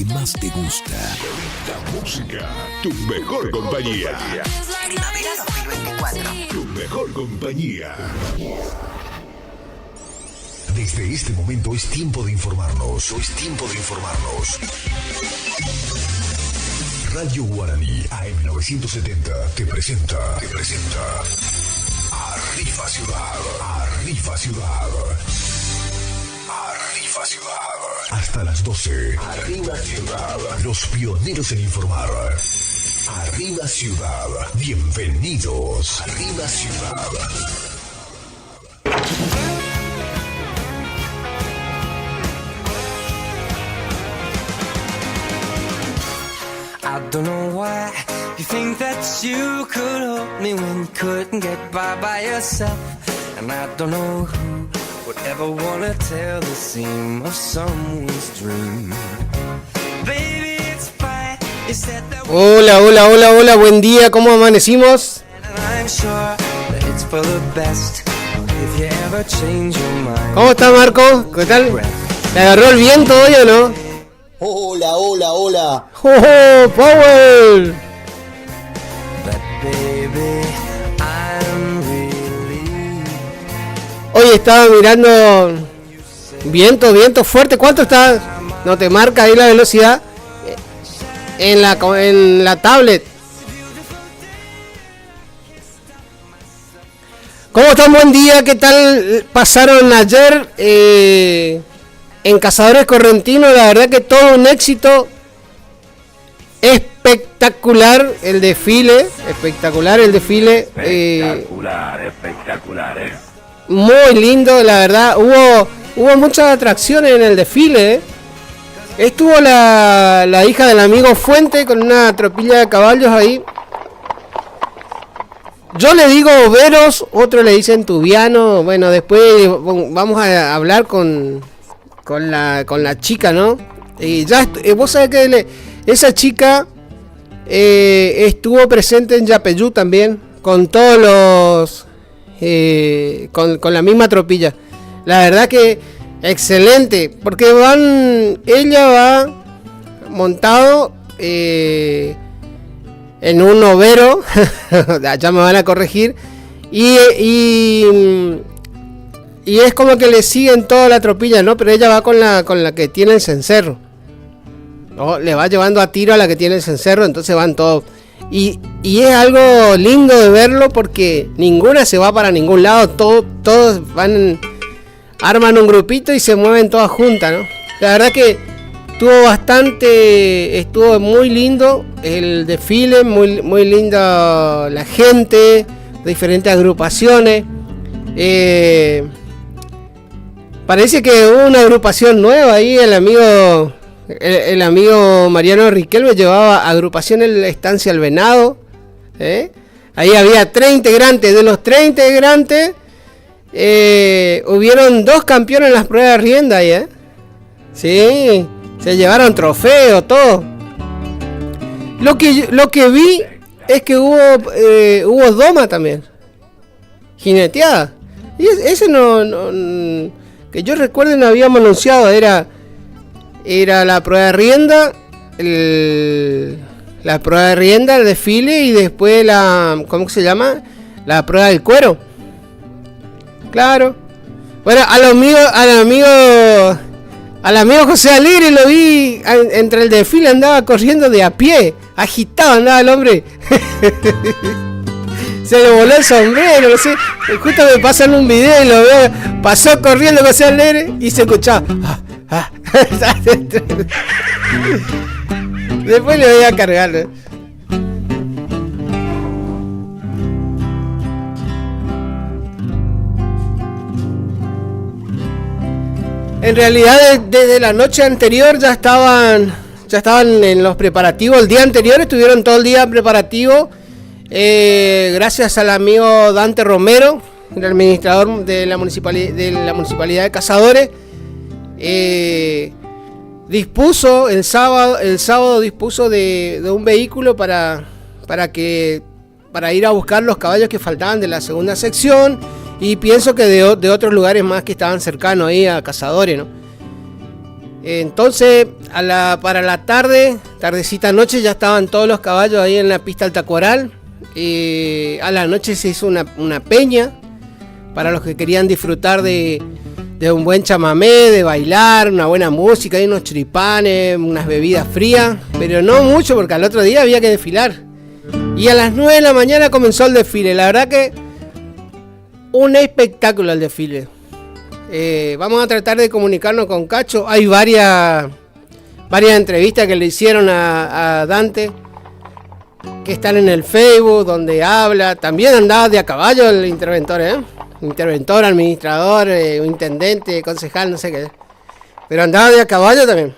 que más te gusta. La música, tu mejor compañía. Primavera 2024. Tu mejor compañía. Desde este momento es tiempo de informarnos. Radio Guaraní AM 970 te presenta Arriba Ciudad. Arriba Ciudad. Hasta las 12. Arriba Ciudad. Los pioneros en informar. Arriba Ciudad. Bienvenidos. Arriba Ciudad. I don't know why you think that you could help me when you couldn't get by yourself. And I don't know who would ever wanna tell the seam of someone's dream. Baby, it's fine. You said that. Hola, buen día, ¿cómo amanecimos? And I'm sure that it's for the best. If you ever change your mind. ¿Cómo está Marco? ¿Qué tal? ¿Le agarró el viento hoy o no? Hola. ¡Oh, Power! But baby, I'm really. Hoy estaba mirando viento fuerte. ¿Cuánto está? No te marca ahí la velocidad en la tablet. ¿Cómo están? Buen día. ¿Qué tal pasaron ayer en Cazadores Correntinos? La verdad que todo un éxito. Espectacular el desfile. Espectacular. Muy lindo, la verdad. Hubo muchas atracciones en el desfile. Estuvo la hija del amigo Fuente con una tropilla de caballos ahí. Yo le digo Veros, otro le dicen Tubiano. Bueno, después vamos a hablar con la chica, ¿no? Y ya vos sabés que esa chica estuvo presente en Yapeyú también, con todos los con la misma tropilla. La verdad que excelente, porque ella va montado en un overo, ya me van a corregir, y es como que le siguen toda la tropilla, ¿no? Pero ella va con la que tiene el cencerro, ¿no? Le va llevando a tiro a la que tiene el cencerro, entonces van todos. Y es algo lindo de verlo porque ninguna se va para ningún lado, todos arman un grupito y se mueven todas juntas, ¿no? La verdad que estuvo muy lindo el desfile, muy linda la gente, diferentes agrupaciones. Parece que hubo una agrupación nueva ahí, el amigo Mariano Riquelme llevaba agrupación en la estancia El Venado. Ahí había 30 integrantes, de los 30 integrantes hubieron 2 campeones en las pruebas de rienda ahí, Sí, se llevaron trofeos, todo. Lo que vi es que hubo doma también, jineteada. Y ese no que yo recuerde no habíamos anunciado, era la prueba de rienda, la prueba de rienda, el desfile y después ¿cómo se llama? La prueba del cuero. Claro. Bueno, al amigo José Alegre lo vi entre el desfile, andaba corriendo de a pie, agitado andaba el hombre. Se le voló el sombrero, no sé. Justo me pasan un video y lo veo, pasó corriendo José Alegre y se escuchaba. Después le voy a cargar. En realidad desde la noche anterior ya estaban en los preparativos. El día anterior estuvieron todo el día preparativos. Gracias al amigo Dante Romero, el administrador de la municipalidad de Cazadores. Dispuso el sábado dispuso de un vehículo para ir a buscar los caballos que faltaban de la segunda sección, y pienso que de otros lugares más que estaban cercanos ahí a Cazadores, ¿no? Entonces, para la tardecita noche, ya estaban todos los caballos ahí en la pista Altacoral. A la noche se hizo una peña para los que querían disfrutar de un buen chamamé, de bailar, una buena música, hay unos choripanes, unas bebidas frías, pero no mucho porque al otro día había que desfilar. Y a las 9 de la mañana comenzó el desfile. La verdad que un espectáculo el desfile. Vamos a tratar de comunicarnos con Cacho. Hay varias entrevistas que le hicieron a Dante, que están en el Facebook, donde habla. También andaba de a caballo el interventor, interventor, administrador, intendente, concejal, no sé qué. Pero andaba de a caballo también.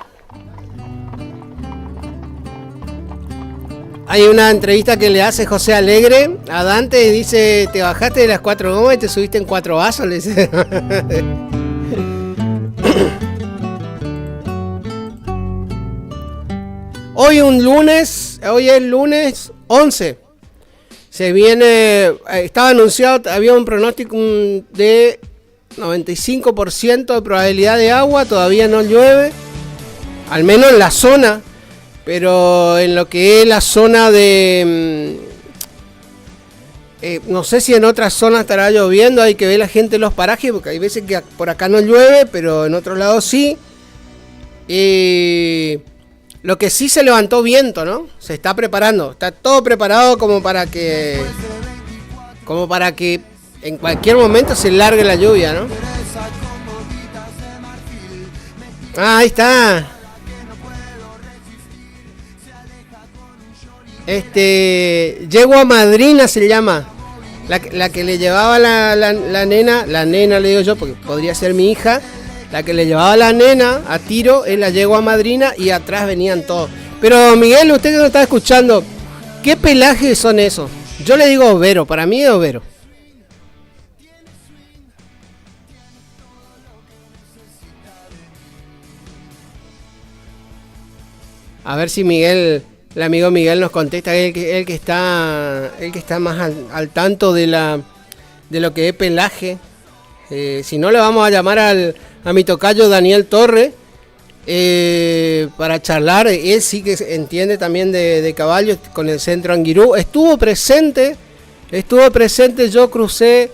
Hay una entrevista que le hace José Alegre a Dante y dice: te bajaste de las 4 gomas y te subiste en 4 vasos, le dice. Hoy es lunes 11. Se viene, estaba anunciado, había un pronóstico de 95% de probabilidad de agua, todavía no llueve, al menos en la zona. Pero en lo que es la zona de... no sé si en otras zonas estará lloviendo, hay que ver la gente en los parajes, porque hay veces que por acá no llueve, pero en otros lados sí. Lo que sí se levantó viento, ¿no? Se está preparando, está todo preparado como para que en cualquier momento se largue la lluvia, ¿no? Ah, ahí está. Yegua madrina se llama. La que le llevaba la nena le digo yo, porque podría ser mi hija. La que le llevaba la nena a tiro es la yegua madrina y atrás venían todos. Pero Miguel, usted que nos está escuchando, ¿qué pelaje son esos? Yo le digo overo, para mí es overo. A ver si Miguel... El amigo Miguel nos contesta, el que está más al tanto de lo que es pelaje. Si no, le vamos a llamar a mi tocayo Daniel Torre para charlar. Él sí que entiende también de caballos con el centro Anguirú. Estuvo presente, yo crucé.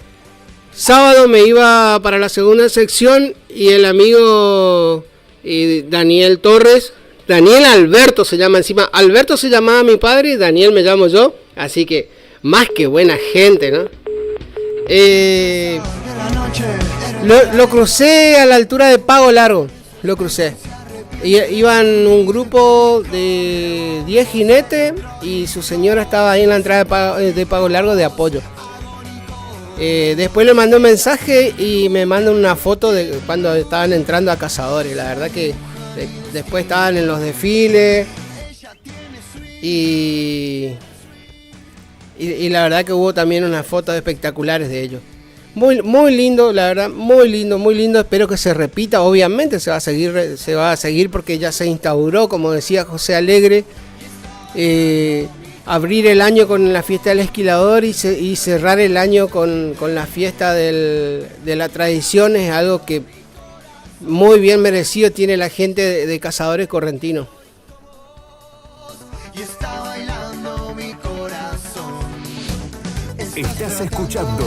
Sábado me iba para la segunda sección y el amigo Daniel Torres... Daniel Alberto se llama encima. Alberto se llamaba mi padre y Daniel me llamo yo. Así que más que buena gente, ¿no? Lo crucé a la altura de Pago Largo. Lo crucé. Iban un grupo de 10 jinetes y su señora estaba ahí en la entrada de Pago Largo de apoyo. Después le mandé un mensaje y me mandan una foto de cuando estaban entrando a Cazadores. La verdad que... Después estaban en los desfiles y la verdad que hubo también unas fotos espectaculares de ellos. Muy lindo, la verdad, muy lindo. Espero que se repita. Obviamente se va a seguir porque ya se instauró, como decía José Alegre, abrir el año con la fiesta del esquilador y cerrar el año con la fiesta de la tradición. Es algo que muy bien merecido tiene la gente de Cazadores Correntinos. Estás escuchando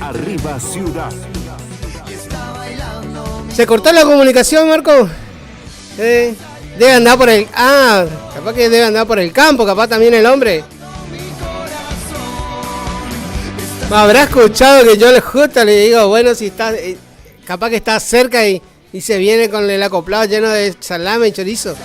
Arriba Ciudad. ¿Se cortó la comunicación, Marco? Debe andar por el... capaz que debe andar por el campo, capaz también el hombre. Me habrá escuchado que yo justo le digo, bueno, si está... capaz que está cerca y se viene con el acoplado lleno de salame y chorizo.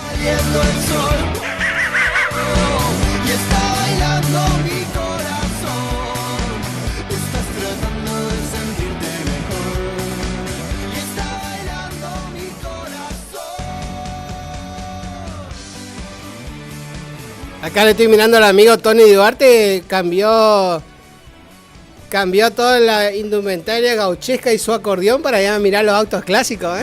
Acá le estoy mirando al amigo Tony Duarte, cambió toda la indumentaria gauchesca y su acordeón para ir a mirar los autos clásicos,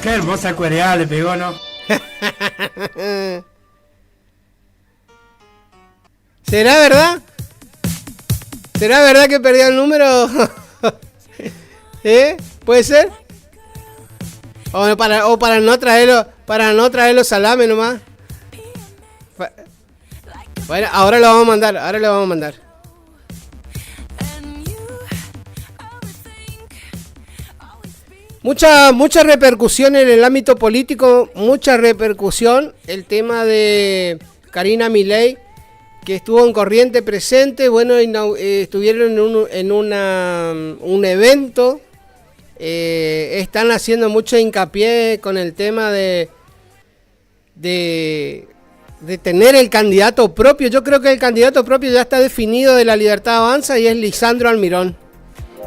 Qué hermosa cuereada le pegó, ¿no? ¿Será verdad? ¿Será verdad que perdió el número? ¿Puede ser? O para no traerlo salame nomás. Bueno, ahora lo vamos a mandar. Mucha repercusión en el ámbito político, mucha repercusión el tema de Karina Milei, que estuvo en Corriente presente. Bueno, estuvieron en un evento. Están haciendo mucho hincapié con el tema de tener el candidato propio. Yo creo que el candidato propio ya está definido de La Libertad Avanza y es Lisandro Almirón.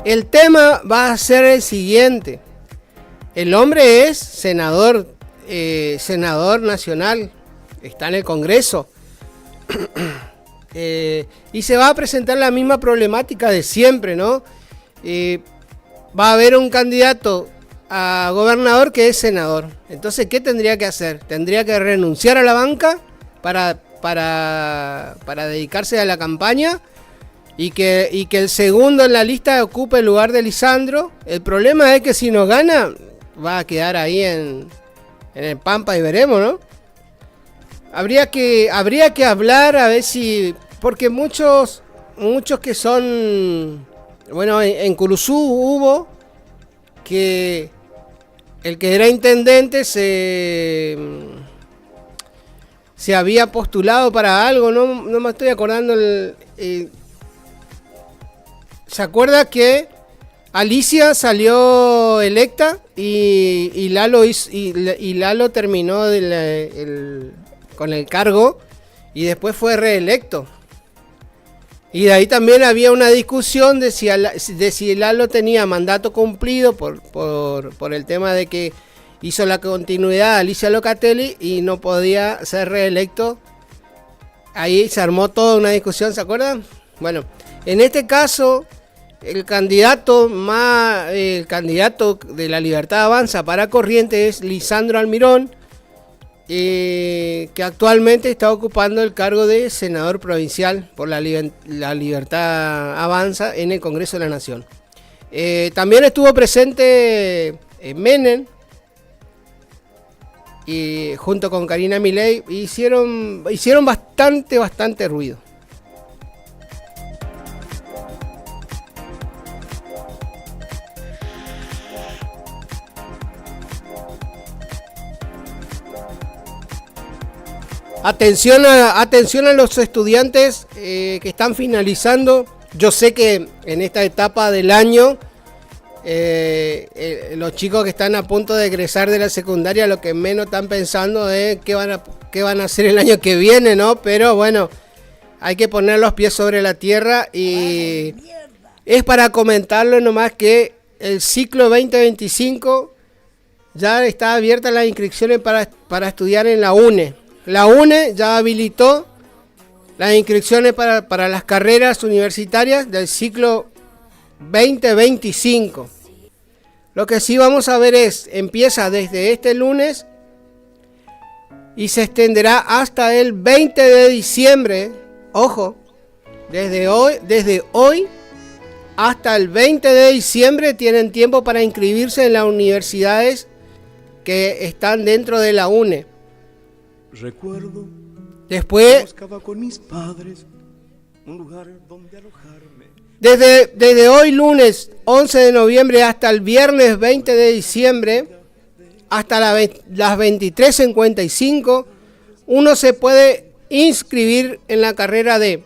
El tema va a ser el siguiente. El hombre es senador nacional, está en el Congreso. Y se va a presentar la misma problemática de siempre, ¿no? Va a haber un candidato a gobernador que es senador. Entonces, ¿qué tendría que hacer? Tendría que renunciar a la banca para dedicarse a la campaña y que el segundo en la lista ocupe el lugar de Lisandro. El problema es que si no gana, va a quedar ahí en el Pampa y veremos, ¿no? Habría que hablar a ver si... Porque muchos que son... Bueno, en Curuzú hubo que el que era intendente se había postulado para algo, no me estoy acordando. ¿Se acuerda que Alicia salió electa y Lalo terminó con el cargo y después fue reelecto? Y de ahí también había una discusión de si Lalo tenía mandato cumplido por el tema de que hizo la continuidad a Alicia Locatelli y no podía ser reelecto. Ahí se armó toda una discusión, ¿se acuerdan? Bueno, en este caso, el candidato de La Libertad Avanza para Corrientes es Lisandro Almirón, que actualmente está ocupando el cargo de senador provincial por la Libertad Avanza en el Congreso de la Nación. También estuvo presente Menem, y junto con Karina Milei hicieron bastante ruido. Atención a los estudiantes que están finalizando. Yo sé que en esta etapa del año los chicos que están a punto de egresar de la secundaria lo que menos están pensando es qué van a hacer el año que viene, ¿no? Pero bueno, hay que poner los pies sobre la tierra y es para comentarlo nomás que el ciclo 2025 ya está abierta las inscripciones para estudiar en la UNE. La UNE ya habilitó las inscripciones para las carreras universitarias del ciclo 2025. Lo que sí vamos a ver empieza desde este lunes y se extenderá hasta el 20 de diciembre. Ojo, desde hoy hasta el 20 de diciembre tienen tiempo para inscribirse en las universidades que están dentro de la UNE. Recuerdo después buscaba con mis padres un lugar donde alojarme. Desde hoy lunes 11 de noviembre hasta el viernes 20 de diciembre, hasta las 23:55, uno se puede inscribir en la carrera en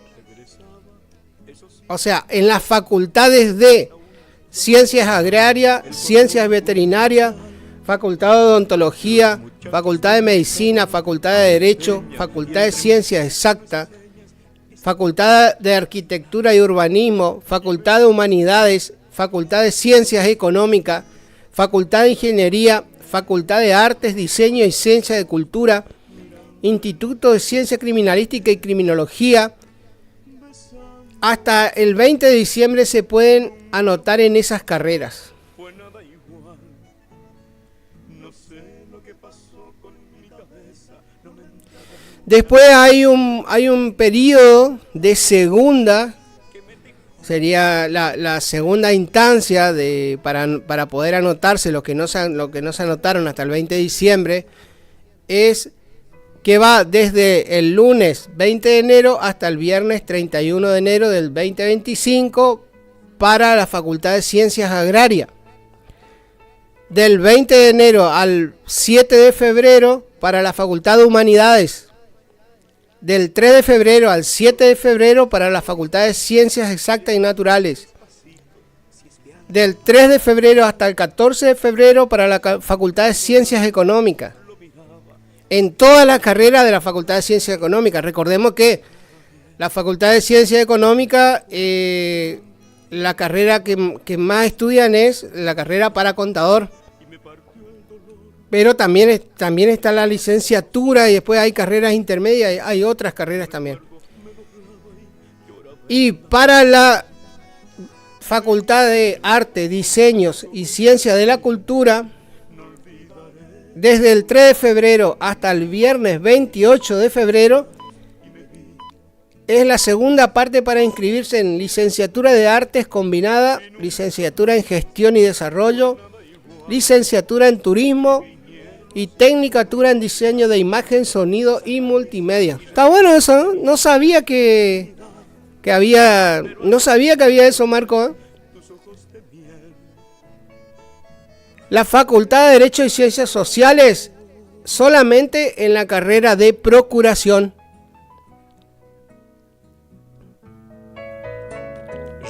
las facultades de Ciencias Agrarias, Ciencias Veterinarias, Facultad de Odontología, Facultad de Medicina, Facultad de Derecho, Facultad de Ciencias Exactas, Facultad de Arquitectura y Urbanismo, Facultad de Humanidades, Facultad de Ciencias Económicas, Facultad de Ingeniería, Facultad de Artes, Diseño y Ciencia de Cultura, Instituto de Ciencia Criminalística y Criminología. Hasta el 20 de diciembre se pueden anotar en esas carreras. Después hay un periodo de segunda sería la segunda instancia para poder anotarse lo que no se anotaron hasta el 20 de diciembre, es que va desde el lunes 20 de enero hasta el viernes 31 de enero del 2025 para la Facultad de Ciencias Agrarias. Del 20 de enero al 7 de febrero para la Facultad de Humanidades. Del 3 de febrero al 7 de febrero para la Facultad de Ciencias Exactas y Naturales. Del 3 de febrero hasta el 14 de febrero para la Facultad de Ciencias Económicas. En todas las carreras de la Facultad de Ciencias Económicas. Recordemos que la Facultad de Ciencias Económicas, la carrera que más estudian es la carrera para contador. Pero también está la licenciatura y después hay carreras intermedias, hay otras carreras también. Y para la Facultad de Arte, Diseños y Ciencia de la Cultura, desde el 3 de febrero hasta el viernes 28 de febrero, es la segunda parte para inscribirse en licenciatura de Artes combinada, licenciatura en Gestión y Desarrollo, licenciatura en Turismo y tecnicatura en Diseño de Imagen, Sonido y Multimedia. Está bueno eso, ¿no? No sabía que había eso, Marco, ¿eh? La Facultad de Derecho y Ciencias Sociales solamente en la carrera de Procuración.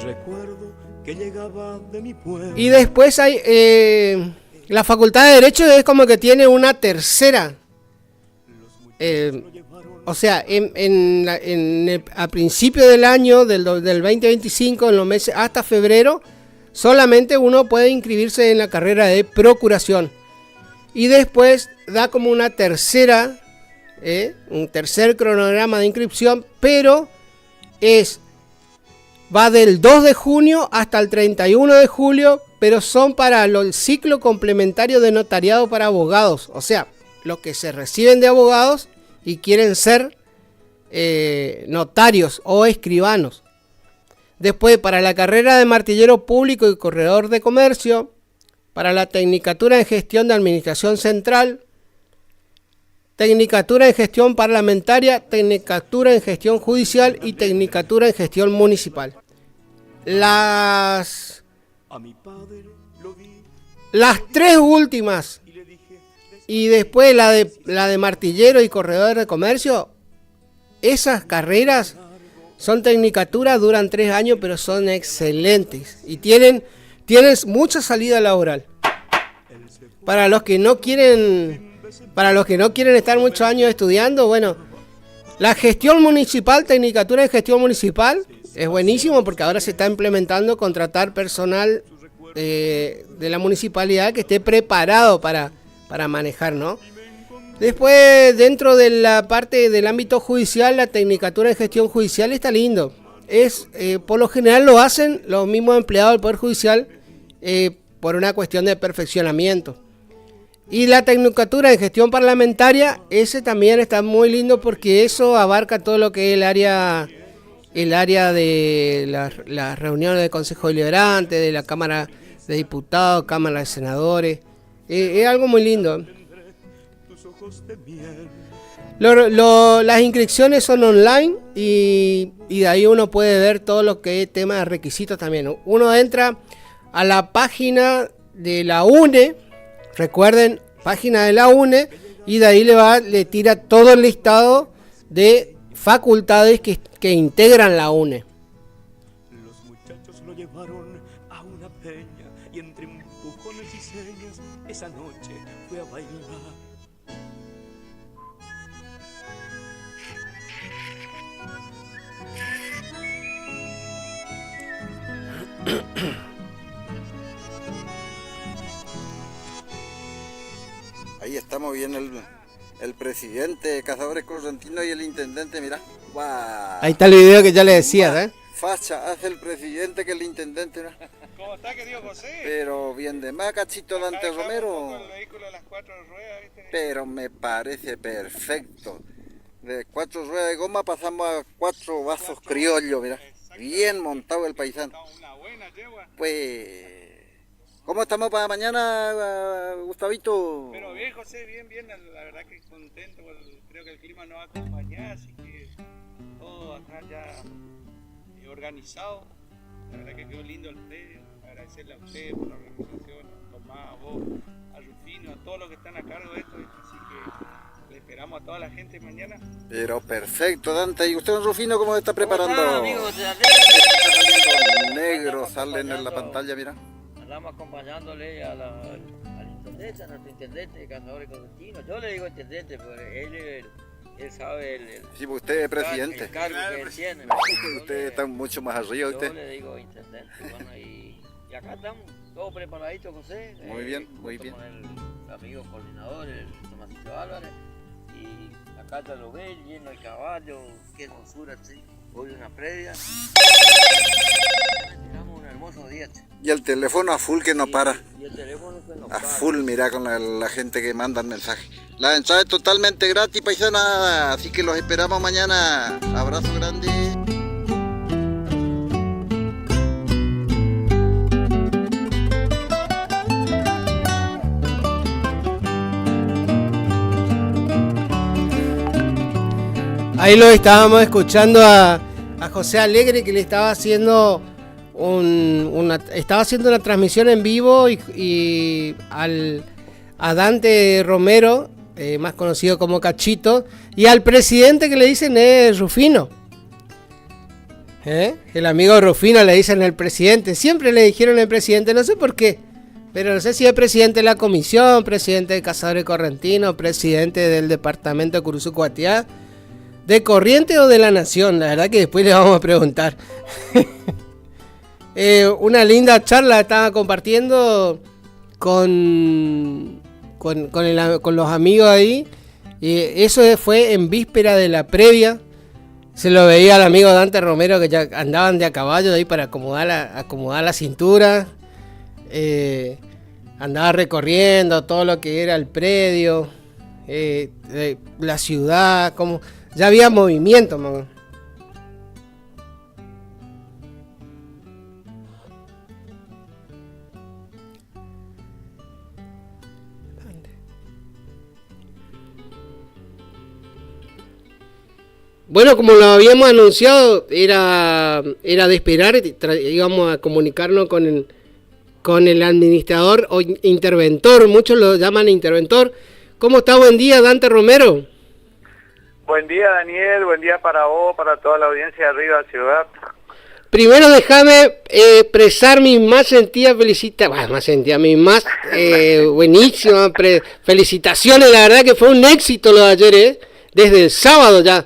Recuerdo que llegaba de mi pueblo. Y después hay la Facultad de Derecho, es como que tiene una tercera. O sea, a principio del año del 2025, en los meses hasta febrero, solamente uno puede inscribirse en la carrera de Procuración. Y después da como una tercera, un tercer cronograma de inscripción, pero va del 2 de junio hasta el 31 de julio, pero son para el ciclo complementario de notariado para abogados. O sea, los que se reciben de abogados y quieren ser notarios o escribanos. Después, para la carrera de martillero público y corredor de comercio, para la tecnicatura en gestión de administración central, tecnicatura en gestión parlamentaria, tecnicatura en gestión judicial y tecnicatura en gestión municipal. Las tres últimas y después la de martillero y corredor de comercio, esas carreras son tecnicaturas, duran 3 años, pero son excelentes y tienen mucha salida laboral. Para los que no quieren estar muchos años estudiando, bueno, la gestión municipal, tecnicatura en gestión municipal, es buenísimo porque ahora se está implementando contratar personal de la municipalidad que esté preparado para manejar, ¿no? Después, dentro de la parte del ámbito judicial, la tecnicatura en gestión judicial está lindo. Por lo general lo hacen los mismos empleados del Poder Judicial por una cuestión de perfeccionamiento. Y la tecnicatura en gestión parlamentaria, ese también está muy lindo porque eso abarca todo lo que es el área de las reuniones del Consejo Deliberante, de la Cámara de Diputados, Cámara de Senadores. Es algo muy lindo. Las inscripciones son online y de ahí uno puede ver todo lo que es tema de requisitos también. Uno entra a la página de la UNE, recuerden, página de la UNE, y de ahí le tira todo el listado de facultades que integran la UNE. Los muchachos lo llevaron a una peña y entre empujones y señas esa noche fue a bailar. Ahí estamos bien el presidente Cazadores Correntinos y el intendente, mira. ¡Guau! Ahí está el video que ya le decías, ¿eh? Facha, hace el presidente que el intendente, ¿no? ¿Cómo está, querido José? Pero bien de más, cachito Dante Romero. El vehículo de las 4 ruedas, ¿viste? Pero me parece perfecto. De 4 ruedas de goma pasamos a 4 vasos criollos, mira. bien montado el paisano. Una buena yegua. Pues, ¿cómo estamos para mañana, Gustavito? Pero bien, José, bien, la verdad que contento, creo que el clima nos va a acompañar, así que todo acá ya organizado. La verdad que quedó lindo el predio, agradecerle a ustedes por la organización, a Tomás, a vos, a Rufino, a todos los que están a cargo de esto, así que le esperamos a toda la gente mañana. Pero perfecto, Dante. ¿Y usted, don Rufino, cómo está preparando? ¿Cómo están, amigos? Está saliendo negro, salen en la pantalla, mira. Andamos acompañándole al intendente, a nuestro intendente de Cazadores Correntinos. Yo le digo intendente, porque él sabe Sí, pues usted es presidente. el cargo que él tiene. Usted está mucho más arriba, yo usted. le digo intendente. Bueno, y acá estamos todos preparaditos, José. Muy bien, muy bien. Con el amigo coordinador, el Tomasito Álvarez. Y acá ya lo ve, lleno de caballos, qué hermosura, sí. Hoy una previa. Tiramos un hermoso día. Y el teléfono a full que no para. Y el teléfono que no A para. full, mira, con la gente que manda el mensaje. La entrada es totalmente gratis, paisana, así que los esperamos mañana. Abrazo grande. Ahí lo estábamos escuchando a José Alegre, que le estaba haciendo una transmisión en vivo y a Dante Romero, más conocido como Cachito, y al presidente, que le dicen es Rufino. El amigo Rufino le dicen el presidente, siempre le dijeron el presidente, no sé por qué, pero no sé si es presidente de la comisión, presidente de Cazadores Correntinos, presidente del departamento de Curuzucuatiá, de Corrientes o de la Nación. La verdad que después le vamos a preguntar. Una linda charla estaba compartiendo con los amigos ahí. Eso fue en víspera de la previa. Se lo veía al amigo Dante Romero, que ya andaban de a caballo de ahí para acomodar la cintura. Andaba recorriendo todo lo que era el predio, la ciudad, como ya había movimiento, man. Bueno, como lo habíamos anunciado, era de esperar, íbamos a comunicarnos con el administrador o interventor, muchos lo llaman interventor. ¿Cómo está? Buen día, Dante Romero. Buen día, Daniel, buen día para vos, para toda la audiencia de Arriba Ciudad. Primero déjame expresar mis más sentidas buenísimas felicitaciones. La verdad que fue un éxito lo de ayer, desde el sábado ya.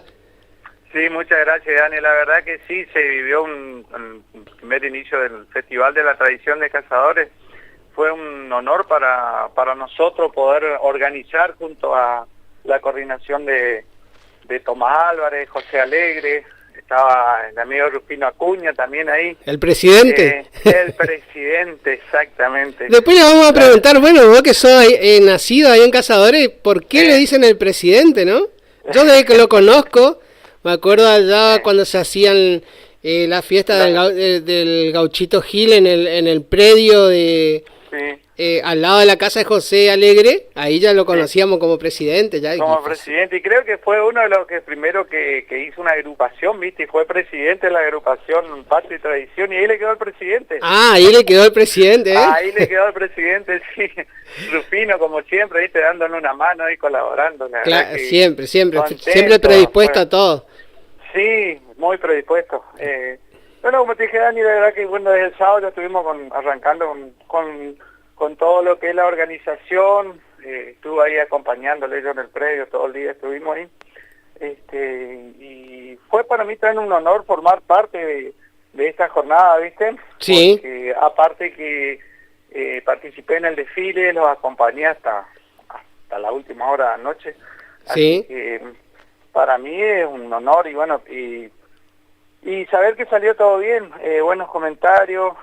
Sí, muchas gracias, Daniel. La verdad que sí, se vivió un primer inicio del Festival de la Tradición de Cazadores. Fue un honor para nosotros poder organizar junto a la coordinación de Tomás Álvarez, José Alegre, estaba el amigo Rufino Acuña también ahí. El presidente. El presidente, exactamente. Después le vamos a preguntar, bueno, vos que sos nacido ahí en Cazadores, ¿por qué le dicen el presidente, no? Yo desde que lo conozco, me acuerdo allá cuando se hacían la fiesta del Gauchito Gil en el predio de... Sí. Al lado de la casa de José Alegre, ahí ya lo conocíamos como presidente. Ya, como presidente, y creo que fue uno de los que primero que hizo una agrupación, ¿viste? Y fue presidente de la agrupación Patria y Tradición, y ahí le quedó el presidente. Ah, ahí le quedó el presidente, ¿eh? Ahí le quedó el presidente, sí. Rufino, como siempre, ¿viste? Dándole una mano y colaborando. Claro, siempre predispuesto a todo. Sí, muy predispuesto. Bueno, como te dije, Dani, la verdad que bueno, desde el sábado ya estuvimos arrancando con todo lo que es la organización. Estuve ahí acompañándole yo en el predio, todo el día estuvimos ahí. Y fue para mí también un honor formar parte de esta jornada, ¿viste? Sí. Porque aparte que participé en el desfile, los acompañé hasta la última hora de la noche. Sí. Así que para mí es un honor y bueno, y saber que salió todo bien, buenos comentarios,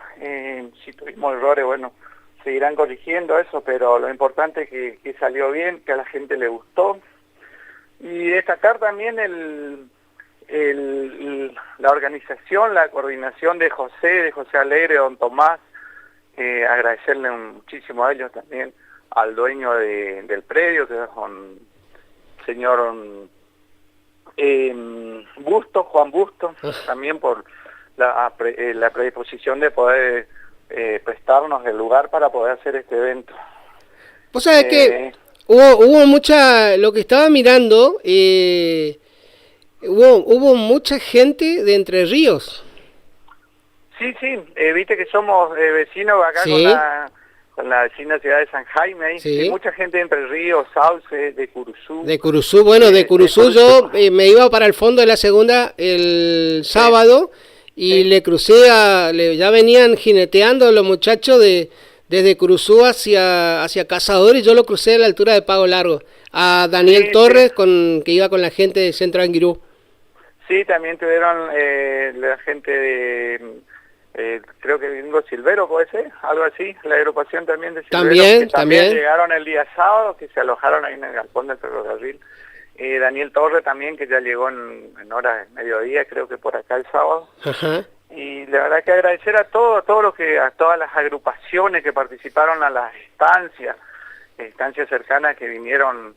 si tuvimos errores, bueno, seguirán corrigiendo eso, pero lo importante es que salió bien, que a la gente le gustó. Y destacar también la organización, la coordinación de José Alegre, don Tomás, agradecerle muchísimo a ellos también, al dueño del predio, que es don señor Juan Busto, también por la predisposición de poder prestarnos el lugar para poder hacer este evento. Vos sabés que hubo mucha, lo que estaba mirando, hubo mucha gente de Entre Ríos. Sí, viste que somos vecinos acá, sí, con la vecina ciudad de San Jaime, ahí, sí, y mucha gente de Entre Ríos, Sauce, de Curuzú. De Curuzú, bueno, de Curuzú yo me iba para el fondo de la segunda el sábado, y le crucé ya venían jineteando los muchachos desde Curuzú hacia Cazadores, yo lo crucé a la altura de Pago Largo, a Daniel Torres, que iba con la gente de Centro Anguirú. Sí, también tuvieron la gente de, creo que Gringo Silvero, puede ser, algo así, la agrupación también de Silvero, que también llegaron el día sábado, que se alojaron ahí en el galpón del ferrocarril. Daniel Torres también, que ya llegó en horas de mediodía, creo que por acá el sábado. Ajá. Y la verdad que agradecer a todas las agrupaciones que participaron, a las estancias cercanas que vinieron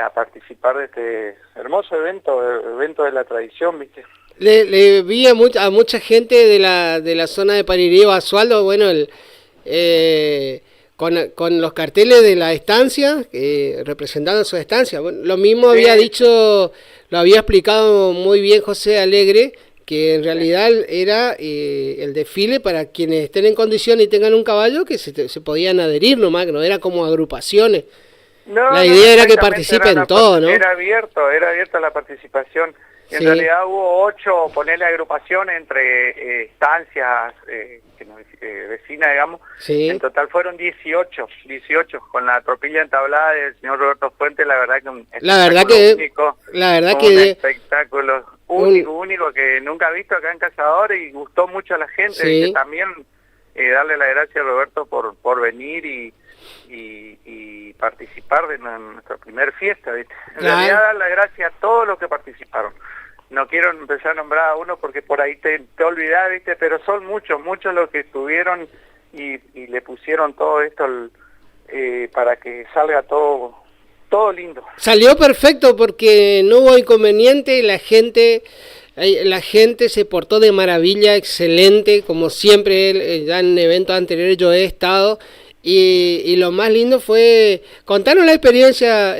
a participar de este hermoso evento de la tradición, ¿viste? Le vi a mucha gente de la zona de Parirí, Basualdo, bueno, con los carteles de la estancia, representando su estancia. Bueno, lo mismo había dicho, lo había explicado muy bien José Alegre, que en realidad era el desfile para quienes estén en condición y tengan un caballo, que se podían adherir nomás, que no era como agrupaciones. La idea era que participen todos, ¿no? Era abierta la participación. En realidad hubo 8, ponerle agrupaciones entre estancias vecinas, digamos. Sí. En total fueron 18, con la tropilla entablada del señor Roberto Fuentes. La verdad que un espectáculo único que nunca he visto acá en Cazadores, y gustó mucho a la gente. Sí. Y que también darle las gracias a Roberto por venir y participar de nuestra primer fiesta, ¿viste? En realidad dar las gracias a todos los que participaron. No quiero empezar a nombrar a uno porque por ahí te olvidás, ¿viste? Pero son muchos los que estuvieron y le pusieron todo esto para que salga todo lindo. Salió perfecto porque no hubo inconveniente, la gente se portó de maravilla, excelente, como siempre, ya en eventos anteriores yo he estado. Y lo más lindo fue contarnos la experiencia,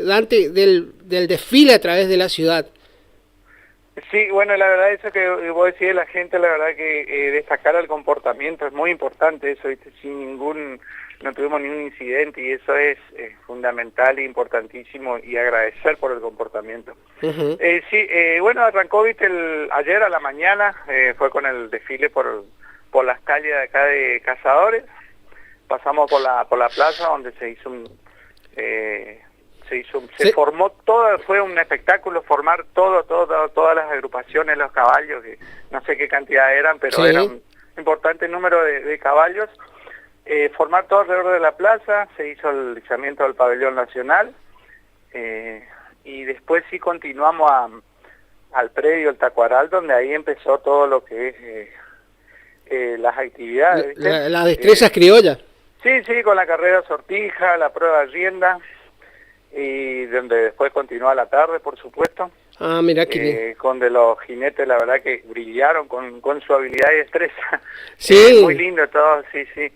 Dante, del desfile a través de la ciudad. Sí, bueno, la verdad eso que vos decís de la gente, la verdad que destacar el comportamiento es muy importante, eso, ¿viste? No tuvimos ningún incidente, y eso es fundamental e importantísimo, y agradecer por el comportamiento. Uh-huh. Bueno, arrancó, ¿viste? Ayer a la mañana, fue con el desfile por las calles de acá de Cazadores. Pasamos por la plaza donde se formó todo, fue un espectáculo formar todas las agrupaciones, los caballos, que no sé qué cantidad eran, pero era un importante número de caballos, formar todo alrededor de la plaza. Se hizo el izamiento del pabellón nacional, y después continuamos al predio, el Tacuaral, donde ahí empezó todo lo que es las actividades, ¿viste? Las destrezas criollas. Sí, con la carrera sortija, la prueba de rienda, y donde después continúa a la tarde, por supuesto. Ah, mira que con de los jinetes, la verdad que brillaron con su habilidad y destreza. Sí. Muy lindo todo, sí.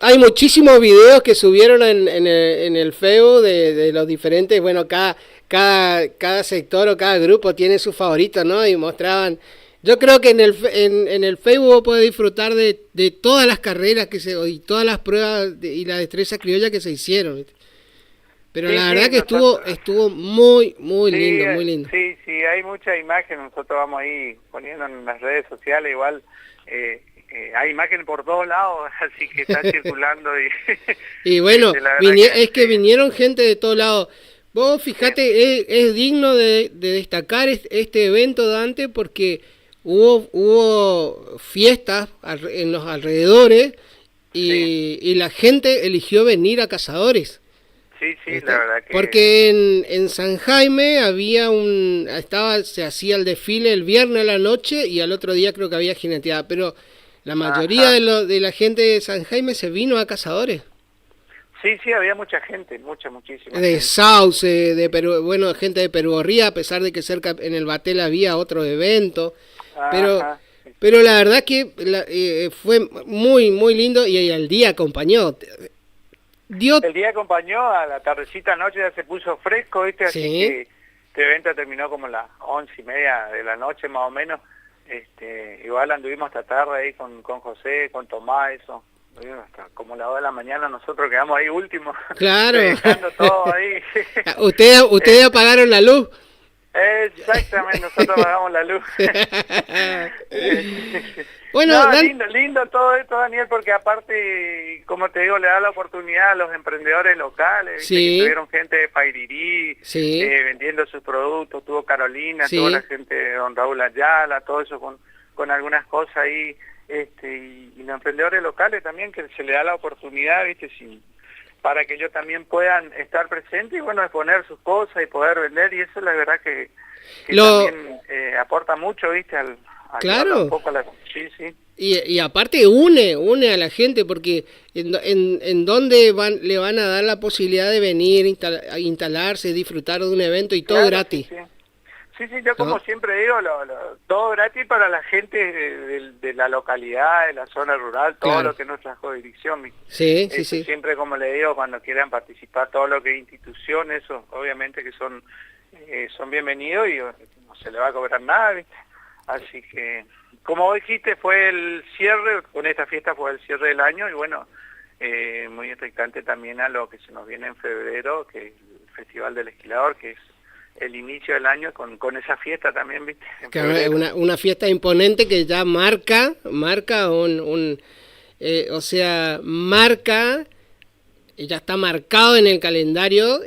Hay muchísimos videos que subieron en el Facebook de los diferentes, bueno, cada sector o cada grupo tiene su favorito, ¿no? Y mostraban. Yo creo que en el Facebook puede disfrutar de todas las carreras y todas las pruebas y la destreza criolla que se hicieron, ¿viste? Pero la verdad que estuvo muy lindo, muy lindo. Sí, hay muchas imágenes, nosotros vamos ahí poniendo en las redes sociales, igual hay imágenes por todos lados, así que está circulando. Y bueno, es que vinieron gente de todos lados. Vos fíjate, es digno de destacar este evento, Dante, porque hubo fiestas en los alrededores y la gente eligió venir a Cazadores. Sí, la verdad que... Porque en San Jaime se hacía el desfile el viernes a la noche y al otro día creo que había jineteada, pero la mayoría de la gente de San Jaime se vino a Cazadores. Sí, había mucha gente, muchísima De gente. Sauce, de Perú, bueno, gente de Peruorría, a pesar de que cerca en el Batel había otro evento, pero la verdad que fue muy, muy lindo y el día acompañó. El día acompañó, a la tardecita noche ya se puso fresco, ¿viste? Así que este evento terminó como a las 11:30 de la noche más o menos. Igual anduvimos hasta tarde ahí con José, con Tomás, eso. Hasta como la 2 de la mañana nosotros quedamos ahí últimos. Claro. Dejando todo ahí. Ustedes apagaron la luz. Exactamente, nosotros apagamos la luz. Bueno, lindo todo esto, Daniel, porque aparte, como te digo, le da la oportunidad a los emprendedores locales, ¿viste? Que tuvieron gente de Pairirí, vendiendo sus productos, tuvo Carolina, tuvo la gente de Don Raúl Ayala, todo eso con algunas cosas ahí, y los emprendedores locales también, que se le da la oportunidad, ¿viste? Para que ellos también puedan estar presentes y bueno, exponer sus cosas y poder vender, y eso la verdad que también aporta mucho, ¿viste? Claro. Un poco sí. Y aparte une a la gente, porque en donde le van a dar la posibilidad de venir, a instalarse, disfrutar de un evento y todo gratis. Sí, yo como siempre digo, todo gratis para la gente de la localidad, de la zona rural, todo lo que es nuestra jurisdicción. Sí. Siempre, como le digo, cuando quieran participar, todo lo que es institución, eso, obviamente que son bienvenidos y no se le va a cobrar nada, ¿viste? Así que, como dijiste, fue el cierre, con esta fiesta fue el cierre del año y bueno, muy expectante también a lo que se nos viene en febrero, que es el Festival del Esquilador, que es el inicio del año con esa fiesta también, ¿viste? Una fiesta imponente que ya marca ya está marcado en el calendario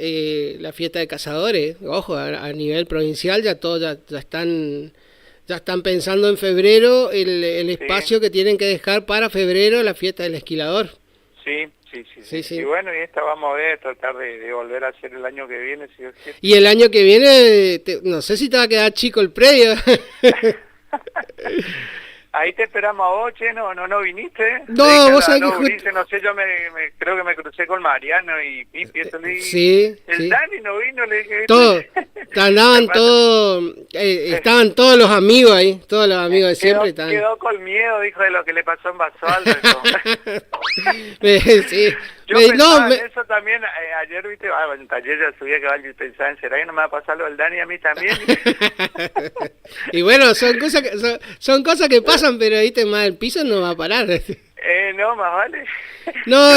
la fiesta de Cazadores. Ojo, a nivel provincial ya todos ya están pensando en febrero el espacio que tienen que dejar para febrero la fiesta del Esquilador. Sí. Y bueno, y esta vamos a ver, tratar de volver a hacer el año que viene, si Dios quiere. Y el año que viene, no sé si te va a quedar chico el predio. Ahí te esperamos a vos, che, no viniste. No, vos sabés que... No sé, yo creo que me crucé con Mariano y Pipi, eso le dije. Sí. Dani no vino, le dije. Estaban todos los amigos ahí, todos los amigos de siempre. Quedó con miedo, dijo, de lo que le pasó en Basualdo. Sí. Yo pensaba en eso también, ayer, viste, ayer ya subí a caballo y pensaba, ¿será que no me va a pasar lo del Dani a mí también? Y bueno, son cosas que pasan, pero ahí más el piso no va a parar. No, más vale. No,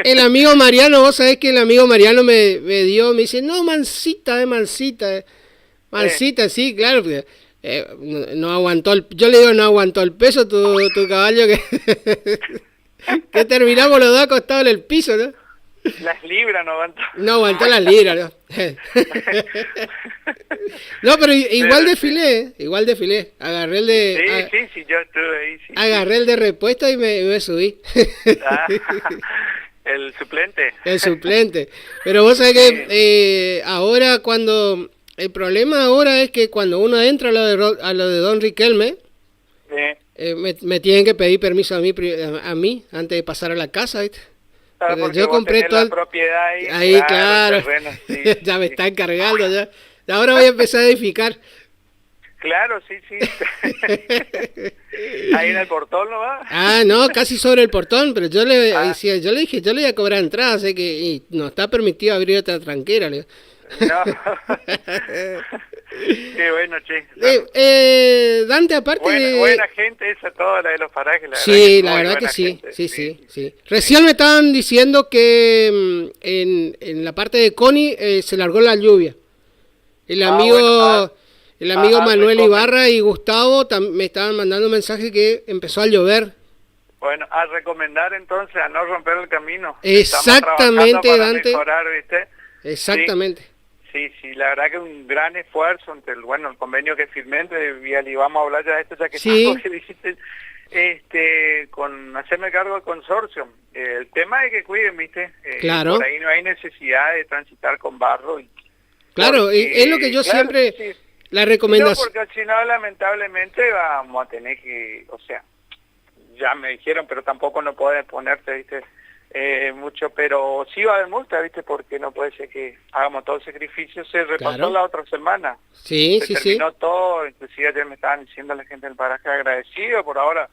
el amigo Mariano, vos sabés que el amigo Mariano me dice, no, mansita, sí, claro, porque no aguantó yo le digo, no aguantó el peso tu caballo que terminamos los dos acostados en el piso, ¿no? Las libras no aguantó. No aguantó las libras, ¿no? No, pero igual desfilé. Agarré el de... Sí, yo estuve ahí, sí. Agarré el de repuesto y me subí. El suplente. El suplente. Pero vos sabés que ahora cuando... El problema ahora es que cuando uno entra a lo de Don Riquelme... me tienen que pedir permiso a mí antes de pasar a la casa, ¿viste? Claro, yo compré toda la propiedad ahí, claro. Terreno, sí. Ya me están cargando ya. Ahora voy a empezar a edificar. Claro, sí. Ahí en el portón, ¿no va? Ah, no, casi sobre el portón, pero yo le dije, yo le voy a cobrar entrada, sé que no está permitido abrir otra tranquera. No. Qué bueno, che. Dante, aparte buena gente esa, toda la de los parajes. La verdad que sí, sí. Recién me estaban diciendo que en la parte de Connie se largó la lluvia. El amigo Manuel Ibarra y Gustavo me estaban mandando mensajes que empezó a llover. Bueno, a recomendar entonces a no romper el camino. Exactamente, Dante. Mejorar, ¿viste? Exactamente. Sí, la verdad que un gran esfuerzo entre el convenio que firmé entre Vial, y vamos a hablar ya de esto ya que sí. que dijiste, con hacerme cargo del consorcio. El tema es que cuiden, ¿viste? Claro. Por ahí no hay necesidad de transitar con barro. Claro, Porque, es lo que yo claro, siempre... sí. La recomendación... No, porque si no, lamentablemente vamos a tener que, o sea, ya me dijeron, pero tampoco no puedes ponerte, ¿viste? Mucho, pero sí va a haber multa, ¿viste? Porque no puede ser que hagamos todo el sacrificio. Se repasó Claro. la otra semana. Sí, Se sí, sí. terminó todo, inclusive ayer me estaban diciendo la gente del paraje agradecido por ahora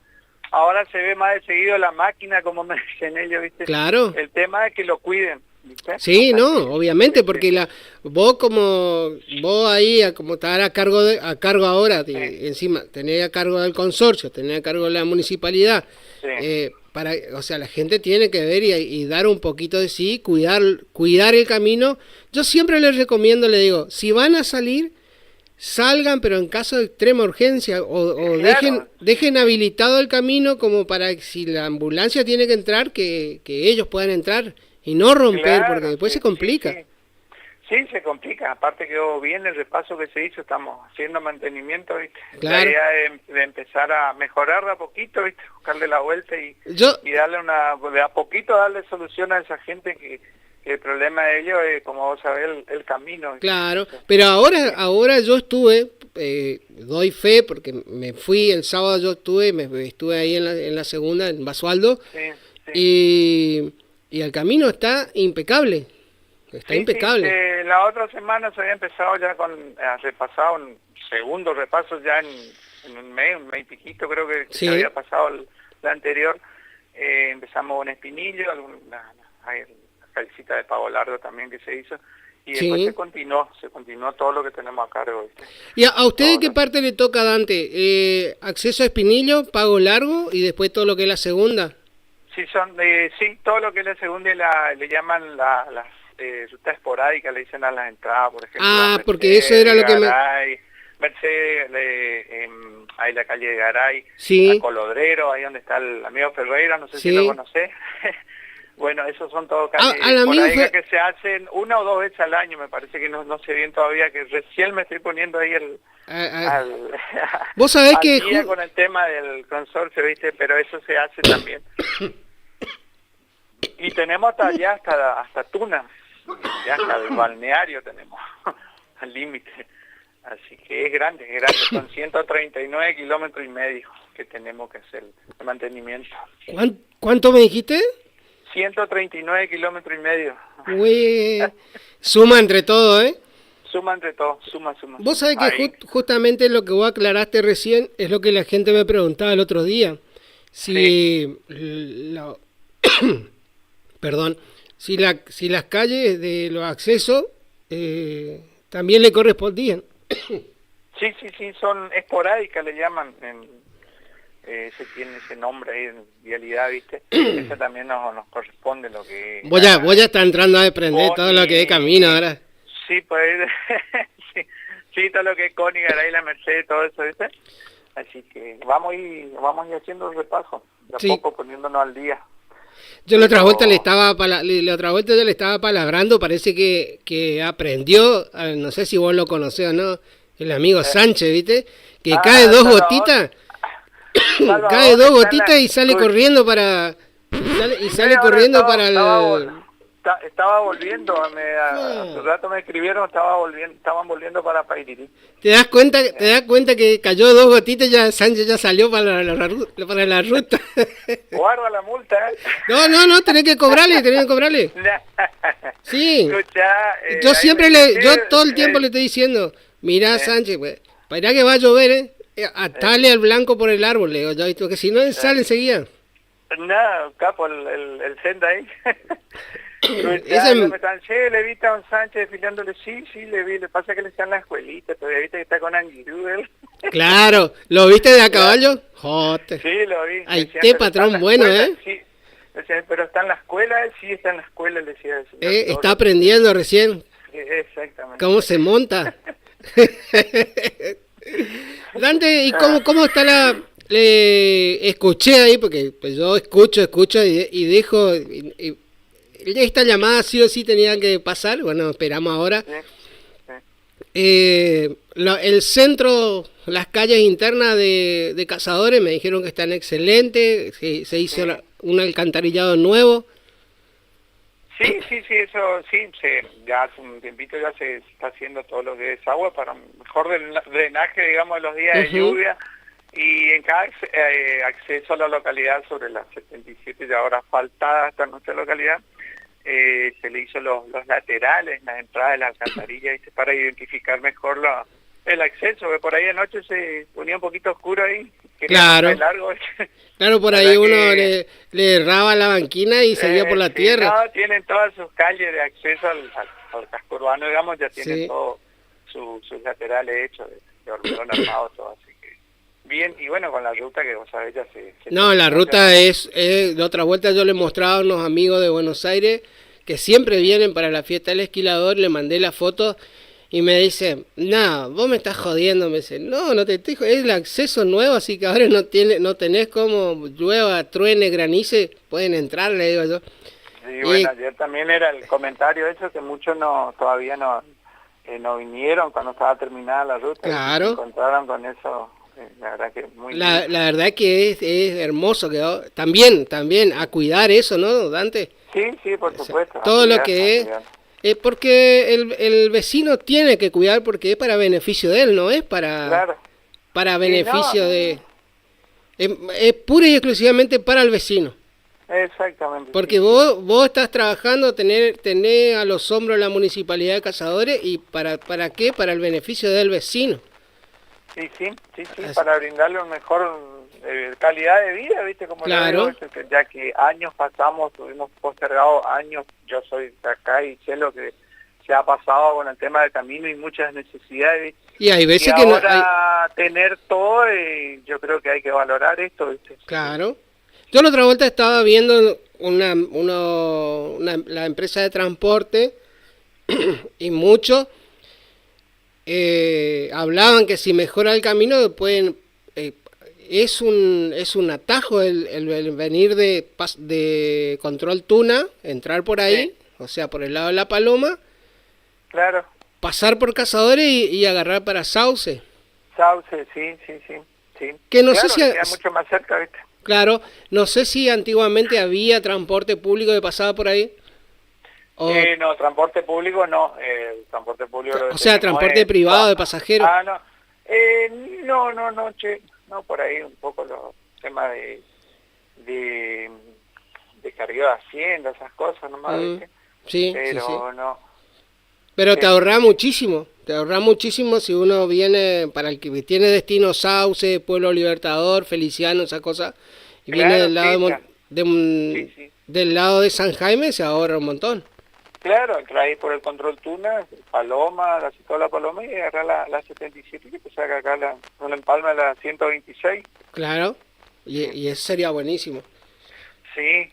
se ve más de seguido la máquina, como me dicen ellos, ¿viste? Claro. El tema es que lo cuiden, ¿viste? Sí, O sea, no, obviamente, sí, porque vos ahí, como estar a cargo ahora, encima, tenés a cargo del consorcio, tenés a cargo de la municipalidad, sí. o sea, la gente tiene que ver y dar un poquito de sí, cuidar el camino. Yo siempre les recomiendo, le digo, si van a salir, salgan, pero en caso de extrema urgencia, o Claro. dejen habilitado el camino como para que si la ambulancia tiene que entrar, que ellos puedan entrar y no romper, Claro, porque después sí, se complica. Sí, sí. Sí, se complica. Aparte quedó bien el repaso que se hizo, estamos haciendo mantenimiento, ¿viste? Claro. La idea de empezar a mejorar de a poquito, ¿viste? Buscarle la vuelta y darle de a poquito darle solución a esa gente que el problema de ellos es, como vos sabés, el camino, ¿viste? Claro, pero ahora yo estuve, doy fe, porque me fui el sábado, yo estuve ahí en la segunda, en Basualdo, Sí. y el camino está impecable. Está Sí, impecable. sí, la otra semana se había empezado ya a repasar un segundo repaso ya en un mes y piquito, creo que Sí. se había pasado la anterior. Empezamos con Espinillo, la calcita de Pavo Largo también que se hizo, y después Sí. se continuó todo lo que tenemos a cargo, ¿viste? ¿Y a usted qué parte le toca, Dante? Acceso a Espinillo, Pago Largo y después todo lo que es la segunda. Sí, sí, todo lo que es la segunda le llaman las rutas esporádicas, le dicen a las entradas, por ejemplo. Mercedes, porque eso era lo que Garay, Mercedes, hay la calle de Garay, Sí. a Colodrero, ahí donde está el amigo Ferreira, no sé Sí. si lo conocés. Bueno, esos son todos calles al amigo esporádicas que se hacen una o dos veces al año, me parece que no sé bien todavía, que recién me estoy poniendo ahí Vos sabés al que día con el tema del consorcio, ¿viste? Pero eso se hace también. Y tenemos hasta allá, hasta Tuna, ya hasta el balneario tenemos, al límite. Así que es grande, son 139 kilómetros y medio que tenemos que hacer de mantenimiento. ¿Cuánto me dijiste? 139 kilómetros y medio. Uy, suma entre todo, ¿eh? Suma entre todo, suma. Vos sabés que Ahí. justamente lo que vos aclaraste recién es lo que la gente me preguntaba el otro día. Si perdón, si las calles de los accesos también le correspondían. Sí, son esporádicas, le llaman, se tiene ese nombre ahí en vialidad, ¿viste? Eso también nos corresponde lo que... Vos ya está entrando a aprender todo lo que es camino ahora. Sí, pues, sí, todo lo que es Connie, Garay, la Mercedes, todo eso, ¿viste? Así que vamos a ir haciendo el repaso, de a Sí. poco poniéndonos al día. Yo la otra vuelta ya le estaba palabrando, parece que aprendió, no sé si vos lo conocés o no, el amigo Sánchez, ¿viste? Que cae dos gotitas, cae dos gotitas y sale corriendo para Estaba volviendo, hace rato me escribieron, estaban volviendo para Pairirí. ¿Te das cuenta que cayó dos gotitas, ya Sánchez ya salió para la ruta? Guarda la multa, ¿eh? No, tenés que cobrarle. Sí. Yo todo el tiempo le estoy diciendo, mirá Sánchez, pues, para que va a llover, atale al blanco por el árbol, le digo yo, porque si no sale enseguida. No, capo, el senda ahí. Me cansé, le vi a un Sánchez desfilándole, sí, le vi, le pasa que le está en la escuelita, todavía viste que está con Anguirú, él. Claro, ¿lo viste de a caballo? Joder. Sí, lo vi. Ay, Decía, qué patrón bueno, escuela, sí. Decía, pero está en la escuela, sí está en la escuela, le decía el señor. Está aprendiendo recién. Exactamente. ¿Cómo se monta? Dante, ¿y cómo está le escuché ahí, porque pues yo escucho y dejo... Y esta llamada sí o sí tenía que pasar, bueno, esperamos ahora. El centro, las calles internas de Cazadores me dijeron que están excelentes, que se hizo un alcantarillado nuevo. Sí, eso sí, ya hace un tiempito ya se está haciendo todo lo que es agua para un mejor drenaje, digamos, de los días de lluvia. Y en cada acceso a la localidad sobre las 77 ya ahora asfaltadas hasta nuestra localidad, se le hizo los laterales, las entradas de la alcantarilla, para identificar mejor el acceso, que por ahí anoche se ponía un poquito oscuro ahí. Claro. Largo. Claro, por ahí uno le erraba la banquina y seguía por la tierra. No, tienen todas sus calles de acceso al casco urbano, digamos, ya tienen todo sus laterales hechos de hormigón armado, todo así. Bien, y bueno, con la ruta que vos sabés ya se no, la ruta es de otra vuelta. Yo le he mostrado a unos amigos de Buenos Aires que siempre vienen para la fiesta del esquilador, le mandé la foto y me dice, no, vos me estás jodiendo, me dice, no te estoy jodiendo, es el acceso nuevo, así que ahora no tenés como llueva, truene, granice, pueden entrar, le digo yo. Sí, bueno, ayer también era el comentario hecho que muchos todavía no vinieron cuando estaba terminada la ruta. Claro. Y se encontraron con eso. La verdad que muy la verdad que es hermoso quedó. También a cuidar eso, ¿no, Dante? Sí, por supuesto. Todo lo que es porque el vecino tiene que cuidar porque es para beneficio de él, no es para beneficio de es pura y exclusivamente para el vecino. Exactamente. Porque vos estás trabajando, tener a los hombros la municipalidad de Cazadores y ¿para qué? Para el beneficio del vecino. Sí, para brindarle una mejor calidad de vida, ¿viste? Como claro. Digo, ya que años pasamos, tuvimos postergado años, yo soy de acá y sé lo que se ha pasado con el tema del camino y muchas necesidades. Y hay veces y que ahora tener todo, yo creo que hay que valorar esto, ¿viste? Claro. Yo la otra vuelta estaba viendo la empresa de transporte y muchos hablaban que si mejora el camino pueden es un atajo el venir de Control Tuna, entrar por ahí, o sea, por el lado de La Paloma, claro, pasar por Cazadores y agarrar para Sauce. Sí. Que no claro, sé si queda mucho más cerca, ¿viste? Claro, no sé si antiguamente había transporte público que pasaba por ahí. No, transporte público no. Transporte público. O sea, transporte privado de pasajeros. No, por ahí un poco los temas de cargo de Hacienda, esas cosas nomás, ¿viste? Sí, pero sí. no. Pero te ahorra muchísimo si uno viene para el que tiene destino Sauce, Pueblo Libertador, Feliciano, esa cosa, y viene del lado del lado de San Jaime, se ahorra un montón. Claro, traes por el Control Tuna, Paloma, la Cicola Paloma y agarrar la 77 que te saca acá la empalma la 126. Claro, y eso sería buenísimo. Sí.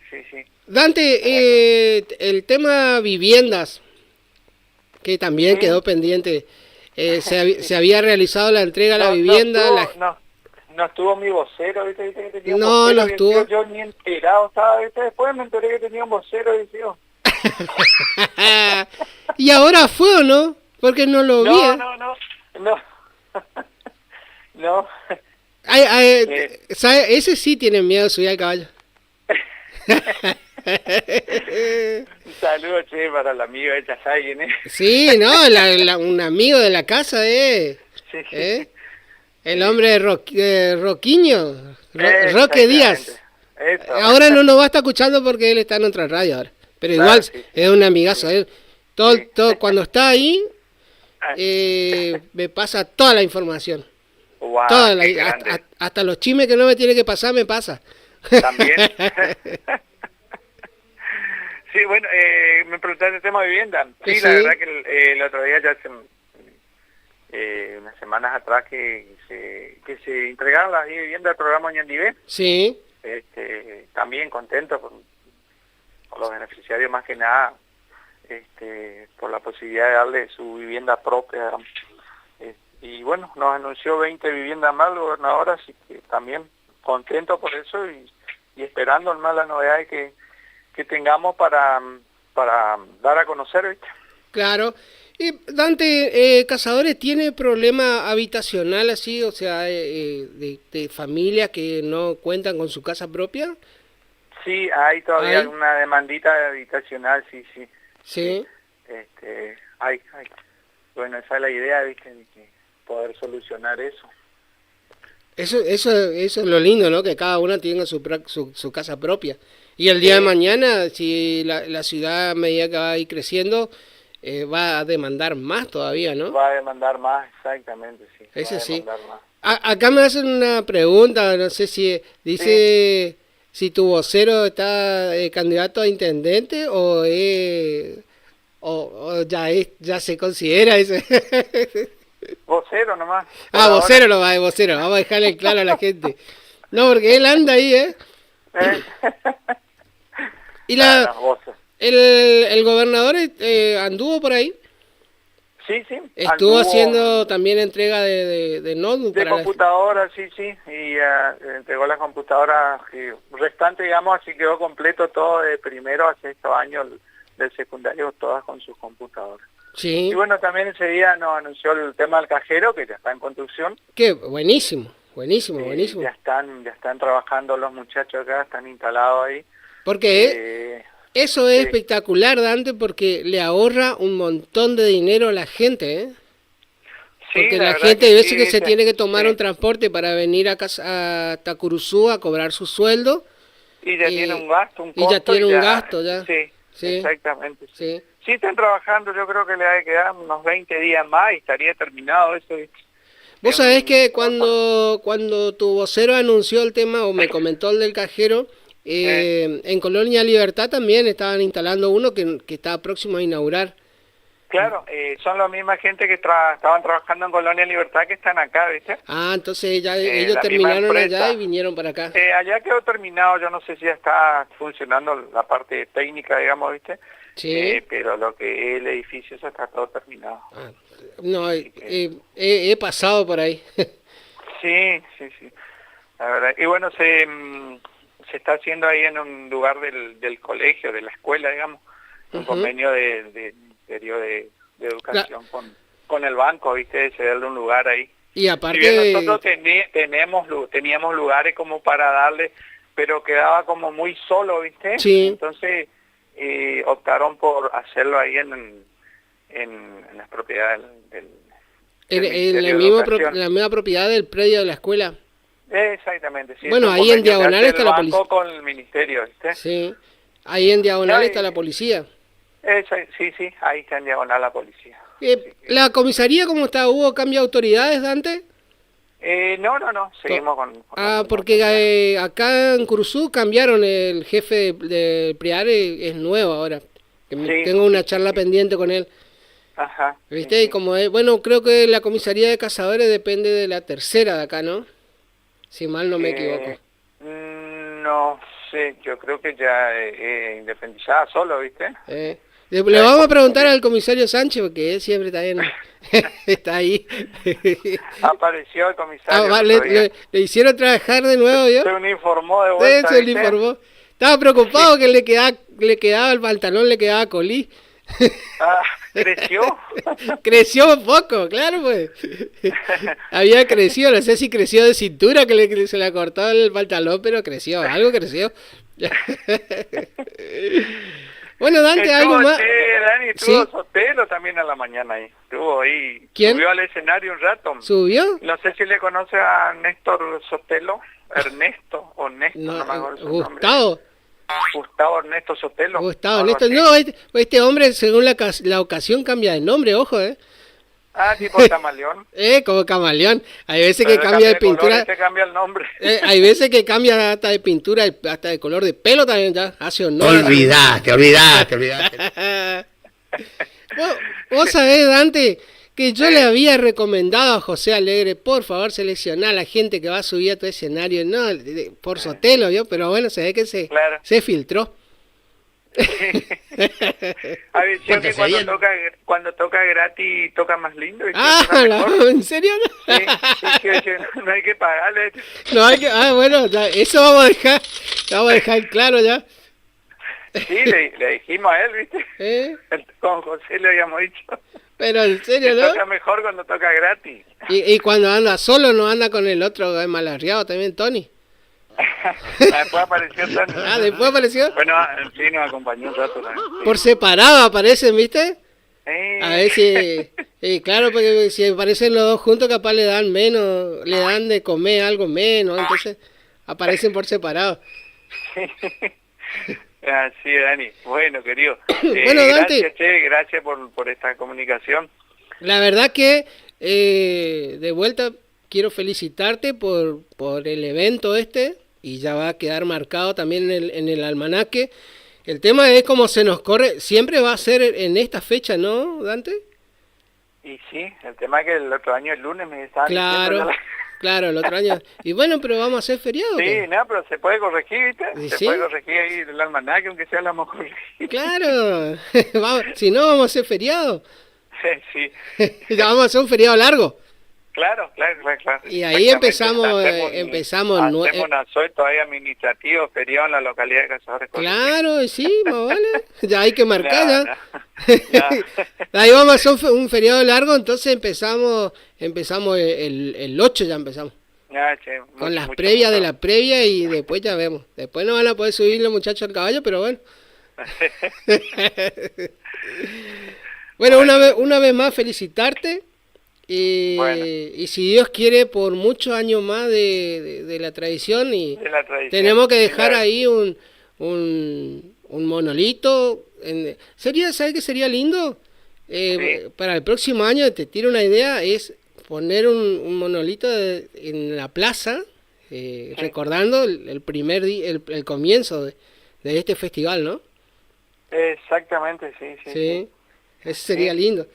Dante, el tema viviendas, que también quedó pendiente, se había realizado la entrega a la vivienda. No estuvo mi vocero, ¿viste? Que tenía un vocero, no estuvo. Yo ni enterado estaba, ¿viste? Después me enteré que tenía un vocero y decía... ¿Y ahora fue o no? Porque no lo vi. No. ¿Sabe? Ese sí tiene miedo de subir al caballo. Un saludo, para el amigo de Chasay, ¿eh? Sí, no, un amigo de la casa, el hombre de Roquiño, Roque Díaz. Eso. Ahora no nos va a estar escuchando porque él está en otra radio ahora. Pero igual es un amigazo. Él, todo, cuando está ahí, me pasa toda la información. Wow, hasta los chismes que no me tiene que pasar, me pasa. También. Sí, bueno, me preguntaste el tema de vivienda. Sí, la verdad que el otro día, ya hace unas semanas atrás, que se entregaron las 10 viviendas del programa Ñandibé. Sí. También contento por los beneficiarios, más que nada, por la posibilidad de darle su vivienda propia. Y bueno, nos anunció 20 viviendas más el gobernador, así que también contento por eso y esperando más las novedades que tengamos para dar a conocer, ¿viste? Claro. Y Dante, Cazadores tiene problema habitacional así, o sea, de familias que no cuentan con su casa propia. Sí, hay todavía ¿Hay? una demandita habitacional, sí, sí. Sí. Hay. Bueno, esa es la idea, ¿viste? De que poder solucionar eso. Eso es lo lindo, ¿no? Que cada uno tenga su casa propia. Y el día de mañana, si la ciudad a medida que va a ir creciendo, va a demandar más todavía, ¿no? Va a demandar más, exactamente, sí. Ese va a sí. demandar más. Acá me hacen una pregunta, no sé si dice si tu vocero está candidato a intendente o ya se considera ese. Vocero nomás. Vocero lo va, vocero. Vamos a dejarle claro a la gente. No, porque él anda ahí, ¿eh? Y el gobernador anduvo por ahí. Sí, sí. Estuvo haciendo también entrega de notebook. De computadora, sí. Y entregó la computadora restante, digamos, así quedó completo todo de primero a sexto año del secundario, todas con sus computadoras. Sí. Y bueno, también ese día nos anunció el tema del cajero, que ya está en construcción. Qué buenísimo. Ya están trabajando los muchachos acá, están instalados ahí. Porque eso es espectacular, Dante, porque le ahorra un montón de dinero a la gente, ¿eh? Sí, porque la gente hay veces que se tiene que tomar un transporte para venir a Tacuruzú a cobrar su sueldo. Y ya tiene un gasto, un costo. Y ya tiene un gasto, ya. Sí, exactamente. Sí, están trabajando, yo creo que le ha de quedar unos 20 días más y estaría terminado eso. Vos sabés que cuando tu vocero anunció el tema, o me comentó el del cajero, en Colonia Libertad también estaban instalando uno que estaba próximo a inaugurar. Claro, son la misma gente que estaban trabajando en Colonia Libertad que están acá, ¿viste? Entonces ya ellos terminaron allá y vinieron para acá. Allá quedó terminado, yo no sé si ya está funcionando la parte técnica, digamos, ¿viste? Sí. Pero lo que es el edificio ya está todo terminado. No, he pasado por ahí. Sí. La verdad. Y bueno, se está haciendo ahí en un lugar del colegio, de la escuela, digamos, un convenio de Ministerio de Educación con el banco, ¿viste? De cederle un lugar ahí. Y aparte... nosotros teníamos lugares como para darle, pero quedaba como muy solo, ¿viste? Sí. Entonces optaron por hacerlo ahí en las propiedades del en la misma propiedad del predio de la escuela. Exactamente, sí. Bueno, ahí en diagonal está la policía. Con el ministerio, ¿viste? Sí, ahí en diagonal está la policía. Sí, ahí está en diagonal la policía. ¿La comisaría cómo está? ¿Hubo cambio de autoridades, Dante? No, seguimos con porque acá en Curuzú cambiaron el jefe del PRIAR, es nuevo ahora. Tengo una charla pendiente con él. Ajá. ¿Viste? Y como bueno, creo que la comisaría de Cazadores depende de la tercera de acá, ¿no? Si mal no me equivoco. No sé, yo creo que ya independizada solo, ¿viste? Le vamos a preguntar al comisario Sánchez, porque él siempre está ahí. Apareció el comisario. Le hicieron trabajar de nuevo, ¿yo? Se uniformó de vuelta. Se uniformó. Estaba preocupado que le quedaba el pantalón, le quedaba colí. ¿Creció? Creció un poco, claro, pues. Había crecido, no sé si creció de cintura, que se le cortó el pantalón, pero creció, algo creció. Bueno, Dante, algo más. Dani estuvo Sotelo también a la mañana ahí. Estuvo ahí. ¿Quién? Subió al escenario un rato. ¿Subió? No sé si le conoce a Néstor Sotelo. Ernesto o Néstor, no me acuerdo su nombre. Gustavo Ernesto Sotelo. Gustavo Ernesto. No, este hombre, según la ocasión, cambia de nombre, ojo, tipo camaleón. Como camaleón. Hay veces que cambia de pintura. Te cambia el nombre. Hay veces que cambia hasta de pintura, hasta de color de pelo también, ya. Hace honor. Olvidaste. Vos sabés, Dante, que yo le había recomendado a José Alegre, por favor, seleccionar a la gente que va a subir a tu escenario, no por Sotelo, ¿vio? Pero bueno, se ve que se filtró. A ver, yo que cuando toca gratis toca más lindo. ¿En serio? Sí, no hay que pagarle. No hay que, bueno, eso vamos a dejar claro ya. Sí, le dijimos a él, ¿viste? Con José le habíamos dicho. Pero en serio, Me ¿no? toca mejor cuando toca gratis. Y cuando anda solo, no anda con el otro malarriado también, Tony. Después apareció Tony. Ah, después apareció. Bueno, sí, nos acompañó un rato también. Sí. Por separado aparecen, ¿viste? A ver Sí. si... claro, porque si aparecen los dos juntos, capaz le dan menos, le dan de comer algo menos, entonces aparecen por separado. Así, Dani. Bueno, querido. Bueno, Dante. Gracias, che, gracias por esta comunicación. La verdad que de vuelta quiero felicitarte por el evento este y ya va a quedar marcado también en el almanaque. El tema es cómo se nos corre, siempre va a ser en esta fecha, ¿no, Dante? Y sí, el tema es que el otro año el lunes me estaban Claro, diciendo... claro, el otro año. Y bueno, pero vamos a hacer feriado. Sí, ¿qué? no, pero se puede corregir, ¿viste? ¿Y Se sí? puede corregir ahí el almanaque, aunque sea la mejor. Claro, si no vamos a hacer feriado. Sí, Ya vamos a hacer un feriado largo. claro. Y ahí Exactamente. empezamos Hacemos un asueto ahí administrativo, feriado en la localidad de Cazadores. Claro, sí, más vale. Ya hay que marcar ya. Ya. Ahí vamos a hacer un feriado largo, entonces empezamos el 8 ya empezamos. Ya, che, Con las previas de la previa y después ya vemos. Después no van a poder subir los muchachos al caballo, pero bueno. Bueno, una vez más felicitarte. Bueno. Y si Dios quiere, por muchos años más de la tradición. Y De la tradición. tenemos que dejar Claro. ahí un monolito. ¿Sabes qué sería lindo? Para el próximo año, te tiro una idea, es poner un monolito en la plaza, recordando el primer día, el comienzo de este festival, ¿no? Exactamente, sí. Sí, eso sería lindo.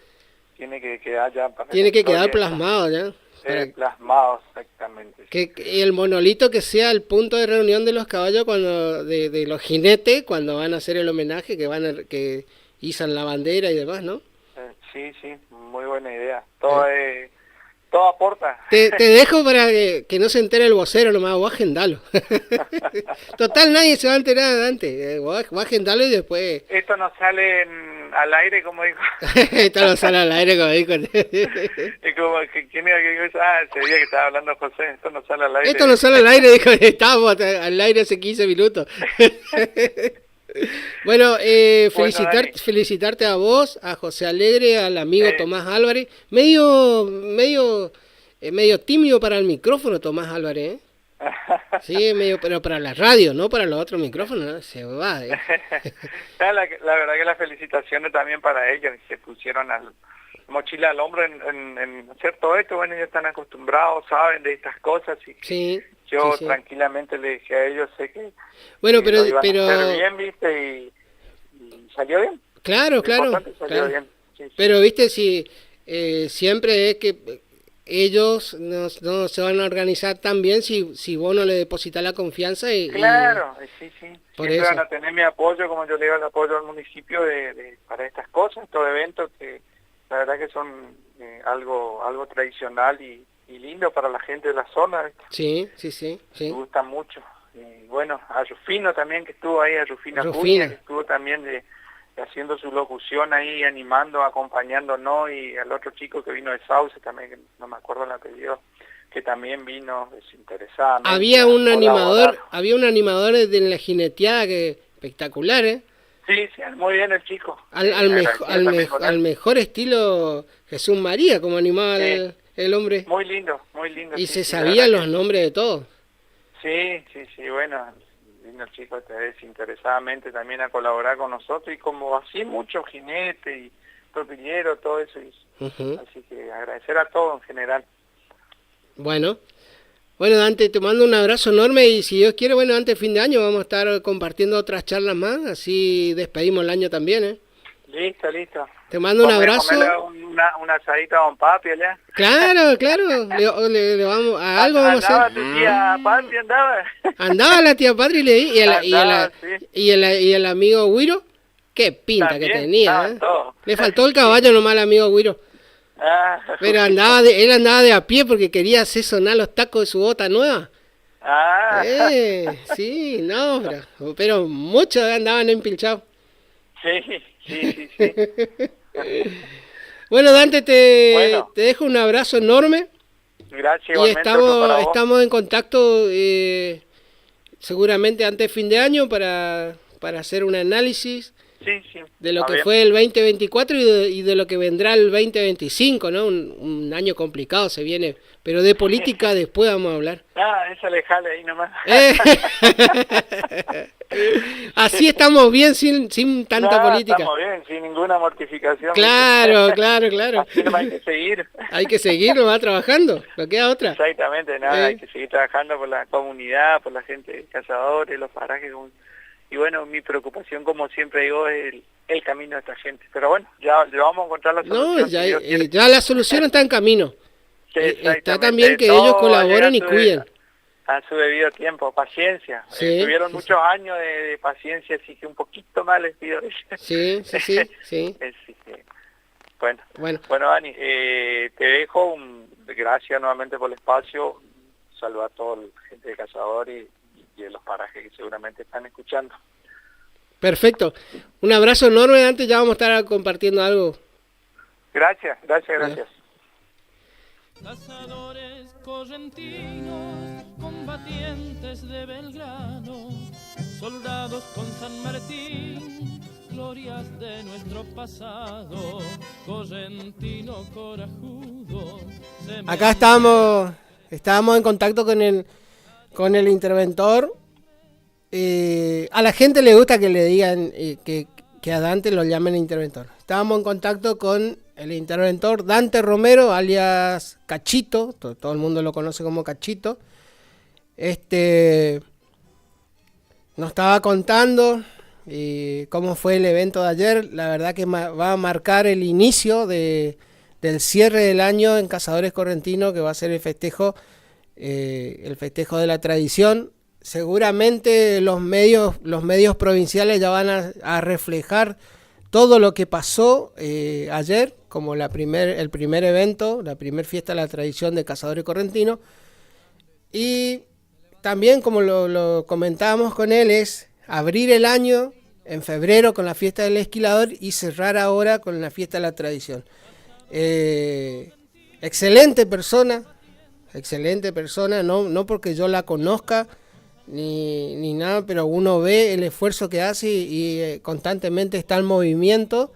Tiene que quedar ya para Tiene la que quedar historia. plasmado ya. Para Plasmado, exactamente. que el monolito que sea el punto de reunión de los caballos cuando de los jinetes cuando van a hacer el homenaje, que izan la bandera y demás, ¿no? Sí, muy buena idea. Todo aporta. Te dejo para que no se entere el vocero nomás, vos agendalo. Total, nadie se va a enterar antes. Vos agendalo y después... Esto no sale al aire, como dijo. Esto no sale al aire, como dijo. Es como que quién era que dijo, ese día que estaba hablando José, esto no sale al aire. Esto no sale al aire, dijo, estábamos al aire hace 15 minutos. Bueno, felicitarte a vos, a José Alegre, al amigo Tomás Álvarez. Medio tímido para el micrófono, Tomás Álvarez, ¿eh? Sí, pero para la radio, no para los otros micrófonos, ¿no? Se va, ¿eh? La verdad que las felicitaciones también para ellos, que pusieron mochila al hombro en hacer todo esto. Bueno, ellos están acostumbrados, saben de estas cosas y sí, yo sí. tranquilamente le dije a ellos, sé que bueno, lo iban a pero hacer bien, ¿viste? Y salió bien. Claro, Lo importante salió claro. bien. Sí. Pero viste, si siempre es que ellos no se van a organizar tan bien si vos no le depositas la confianza Claro, sí. Por Siempre eso. van a tener mi apoyo, como yo le digo el apoyo al municipio para estas cosas, estos eventos que la verdad que son algo tradicional y lindo para la gente de la zona, ¿viste? Sí. Me gusta mucho. Y bueno, a Rufino también, que estuvo ahí, a Rufina Rufina. Cunha, que estuvo también haciendo su locución ahí, animando, acompañándonos, y al otro chico que vino de Sauce también, que no me acuerdo el apellido, que también vino desinteresadamente. Había un colaborar. animador de la jineteada que espectacular, ¿eh? Sí, muy bien el chico. Al mejor estilo Jesús María, como animaba el hombre. Muy lindo. Y sí, se sabían los nombres de todos. Sí, bueno, vino el chico desinteresadamente también a colaborar con nosotros, y como así muchos jinetes y tropilleros, todo eso hizo. Así que agradecer a todos en general. Bueno, Dante, te mando un abrazo enorme y si Dios quiere, bueno, antes de fin de año vamos a estar compartiendo otras charlas más, así despedimos el año también, ¿eh? Listo. Te mando un abrazo. Una asadita a Don Papi allá. Claro, le vamos a algo vamos a Andaba hacer. tu tía Papi, andaba. Andaba la tía Patri y Sí. y el amigo Guiro, qué pinta También, que tenía, ¿eh? todo. Le faltó el caballo nomás al amigo Guiro. Pero él andaba de a pie porque quería hacer sonar los tacos de su bota nueva. Sí, no, pero muchos andaban empilchados. Sí. Bueno, Dante, te dejo un abrazo enorme. Gracias, Y igualmente. Otro para vos. estamos en contacto seguramente antes de fin de año para hacer un análisis Sí, sí. de lo Está que bien. fue el 2024 y de lo que vendrá el 2025, ¿no? Un año complicado se viene, pero de política después vamos a hablar. Esa alejale ahí nomás. Así estamos bien sin tanta política. Estamos bien, sin ninguna mortificación. Claro. Así nomás hay que seguir. Hay que seguir nomás trabajando, no queda otra. Exactamente, hay que seguir trabajando por la comunidad, por la gente de cazadores, los parajes. Y bueno, mi preocupación, como siempre digo, es el camino de esta gente. Pero bueno, ya le vamos a encontrar la solución. No, ya la solución está en camino. Sí, Está también que Todo ellos va a colaboren y llegar cuiden. a su debido tiempo, paciencia. Sí, tuvieron sí, muchos años de paciencia, así que un poquito más les pido. Sí. Así que, bueno, Dani, te dejo. Gracias nuevamente por el espacio. Saludos a toda la gente de Cazadores y de los parajes que seguramente están escuchando. Perfecto. Un abrazo enorme, antes ya vamos a estar compartiendo algo. Gracias. Cazadores correntinos, combatientes de Belgrano, soldados con San Martín, glorias de nuestro pasado, correntino corajudo. Acá estábamos en contacto con el interventor. A la gente le gusta que le digan que a Dante lo llamen interventor. Estábamos en contacto con el interventor Dante Romero, alias Cachito, todo el mundo lo conoce como Cachito. Nos estaba contando cómo fue el evento de ayer. La verdad que va a marcar el inicio del cierre del año en Cazadores Correntinos, que va a ser el festejo de la tradición. Seguramente los medios provinciales ya van a reflejar todo lo que pasó ayer, como el primer evento, la primer fiesta de la tradición de Cazadores Correntinos. Y también, como lo comentábamos con él, es abrir el año en febrero con la fiesta del esquilador y cerrar ahora con la fiesta de la tradición. Excelente persona, no porque yo la conozca, ni nada, pero uno ve el esfuerzo que hace y constantemente está en movimiento.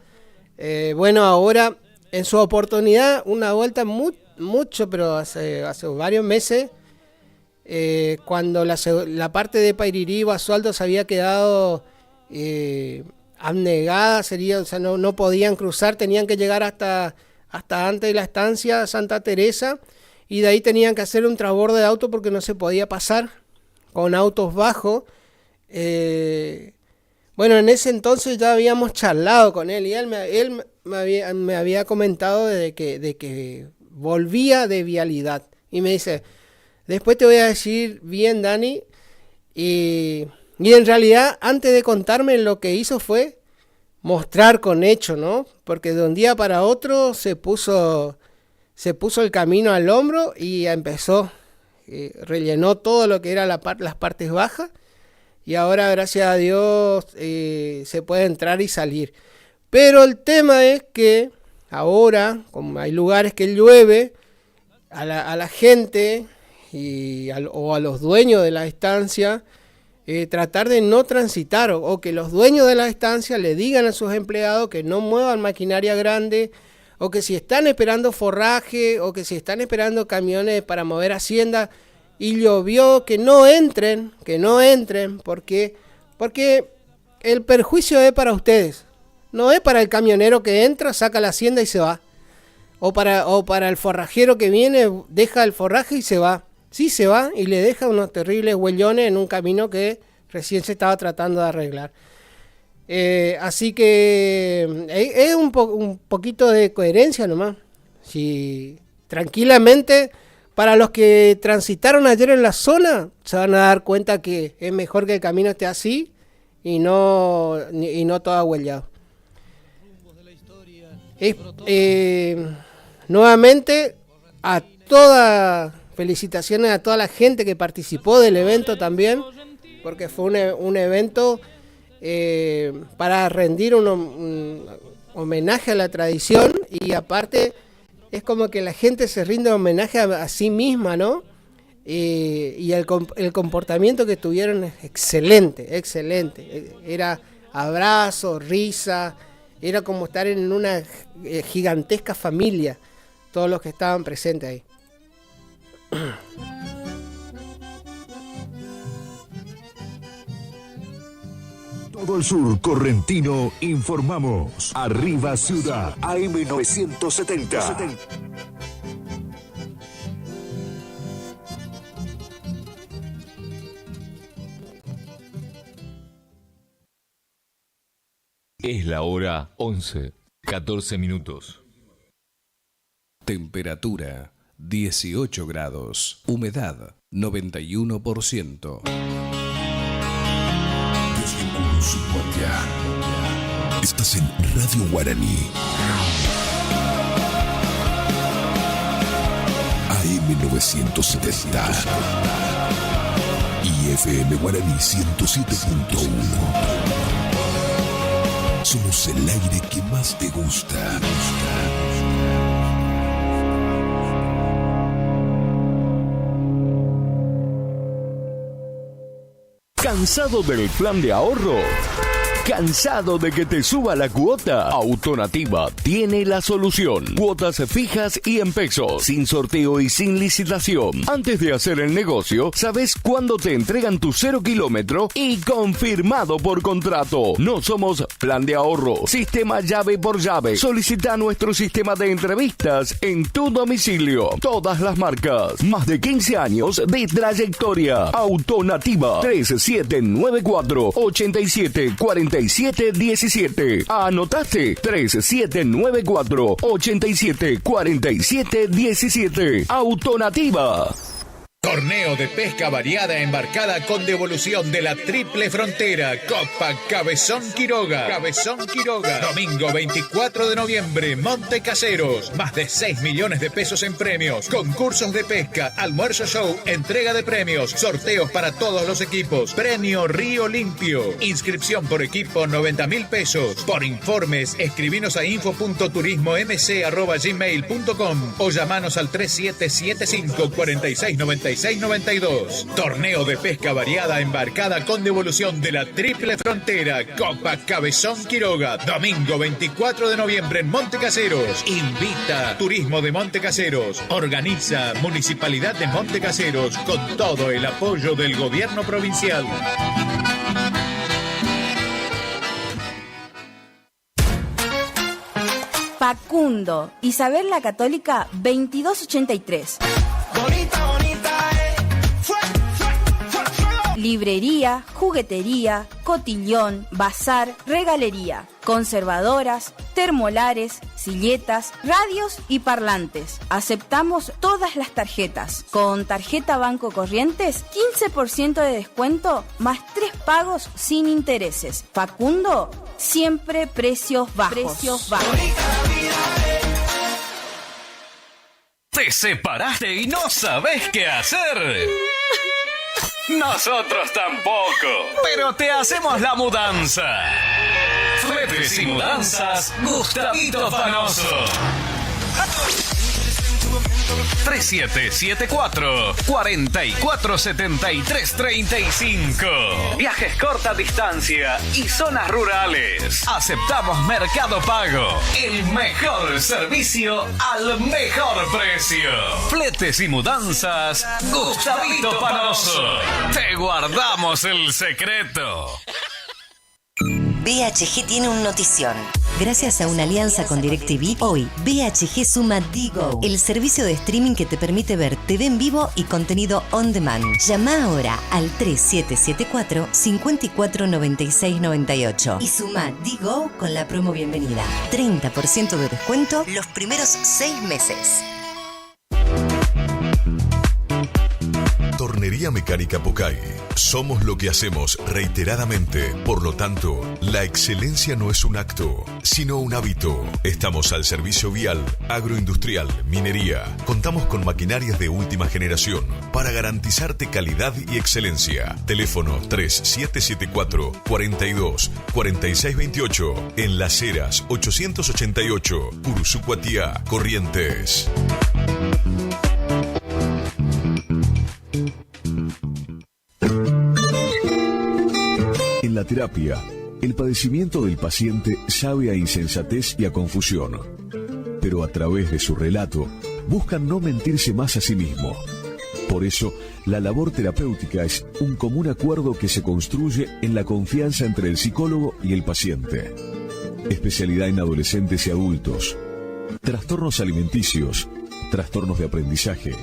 Bueno, ahora en su oportunidad, una vuelta mucho, pero hace varios meses, cuando la parte de Pairirí y Basualdo se había quedado abnegada, o sea, no podían cruzar, tenían que llegar hasta antes de la estancia Santa Teresa, y de ahí tenían que hacer un transborde de auto porque no se podía pasar con autos bajos. Bueno, en ese entonces ya habíamos charlado con él y él me había comentado de que volvía de vialidad y me dice, después te voy a decir bien, Dani, y en realidad antes de contarme lo que hizo fue mostrar con hecho, ¿no? Porque de un día para otro se puso el camino al hombro y empezó. Rellenó todo lo que era las partes bajas y ahora, gracias a Dios, se puede entrar y salir. Pero el tema es que ahora, como hay lugares que llueve, a la gente o a los dueños de la estancia, tratar de no transitar o que los dueños de la estancia le digan a sus empleados que no muevan maquinaria grande, o que si están esperando forraje, o que si están esperando camiones para mover hacienda y llovió, que no entren, porque el perjuicio es para ustedes, no es para el camionero que entra, saca la hacienda y se va, o para el forrajero que viene, deja el forraje y se va. Sí, se va y le deja unos terribles huellones en un camino que recién se estaba tratando de arreglar. Así que es un poquito de coherencia nomás. Si tranquilamente, para los que transitaron ayer en la zona, se van a dar cuenta que es mejor que el camino esté así y no todo ahuellado. Nuevamente, felicitaciones a toda la gente que participó del evento también, porque fue un evento para rendir un homenaje a la tradición Y aparte, es como que la gente se rinde homenaje a sí misma, ¿no? Y el comportamiento que tuvieron es excelente, excelente. Era abrazo, risa, era como estar en una gigantesca familia, todos los que estaban presentes ahí. Todo el sur correntino informamos. Arriba Ciudad, AM970. Es la hora 11:14 minutos. Temperatura 18 grados. Humedad 91%. Estás en Radio Guaraní. AM970. Y FM Guaraní 107.1. Somos el aire que más te gusta. ¿Cansado del plan de ahorro? ¿Cansado de que te suba la cuota? Autonativa tiene la solución. Cuotas fijas y en pesos, sin sorteo y sin licitación. Antes de hacer el negocio, sabes cuándo te entregan tu 0 kilómetro y confirmado por contrato. No somos plan de ahorro, sistema llave por llave. Solicita nuestro sistema de entrevistas en tu domicilio. Todas las marcas. Más de 15 años de trayectoria. Autonativa 3794 8747 17. ¿Anotaste? 3794 8747 17. Autonativa. Torneo de pesca variada embarcada con devolución de la Triple Frontera. Copa Cabezón Quiroga. Cabezón Quiroga. Domingo 24 de noviembre, Monte Caseros. Más de 6 millones de pesos en premios. Concursos de pesca, almuerzo show, entrega de premios, sorteos para todos los equipos. Premio Río Limpio. Inscripción por equipo 90.000 pesos. Por informes, escribinos a info.turismomc@gmail.com o llamanos al 3775 4696 92. Torneo de pesca variada embarcada con devolución de la Triple Frontera. Copa Cabezón Quiroga. Domingo 24 de noviembre en Monte Caseros. Invita Turismo de Monte Caseros. Organiza Municipalidad de Monte Caseros con todo el apoyo del gobierno provincial. Facundo, Isabel la Católica 2283. Librería, juguetería, cotillón, bazar, regalería, conservadoras, termolares, silletas, radios y parlantes. Aceptamos todas las tarjetas. Con tarjeta Banco Corrientes, 15% de descuento más 3 pagos sin intereses. Facundo, siempre precios bajos. ¿Te separaste y no sabes qué hacer? Nosotros tampoco, pero te hacemos la mudanza. Fletes y mudanzas, Gustavito Fanoso. 3774 447335. Viajes corta distancia y zonas rurales. Aceptamos Mercado Pago. El mejor servicio al mejor precio. Fletes y mudanzas, Gustavito Panoso. Te guardamos el secreto. BHG tiene un notición. Gracias a una alianza con DirecTV, hoy BHG suma Digo, el servicio de streaming que te permite ver TV en vivo y contenido on demand. Llama ahora al 3774 549698 y suma Digo con la promo bienvenida. 30% de descuento los primeros 6 meses. Tornería Ingeniería Mecánica Pocay. Somos lo que hacemos reiteradamente. Por lo tanto, la excelencia no es un acto, sino un hábito. Estamos al servicio vial, agroindustrial, minería. Contamos con maquinarias de última generación para garantizarte calidad y excelencia. Teléfono 3774 42 46 28 en Las Heras 888, Curuzú-Cuatiá, Corrientes. En la terapia, el padecimiento del paciente sabe a insensatez y a confusión, pero a través de su relato buscan no mentirse más a sí mismo. Por eso, la labor terapéutica es un común acuerdo que se construye en la confianza entre el psicólogo y el paciente. Especialidad en adolescentes y adultos, trastornos alimenticios, trastornos de aprendizaje,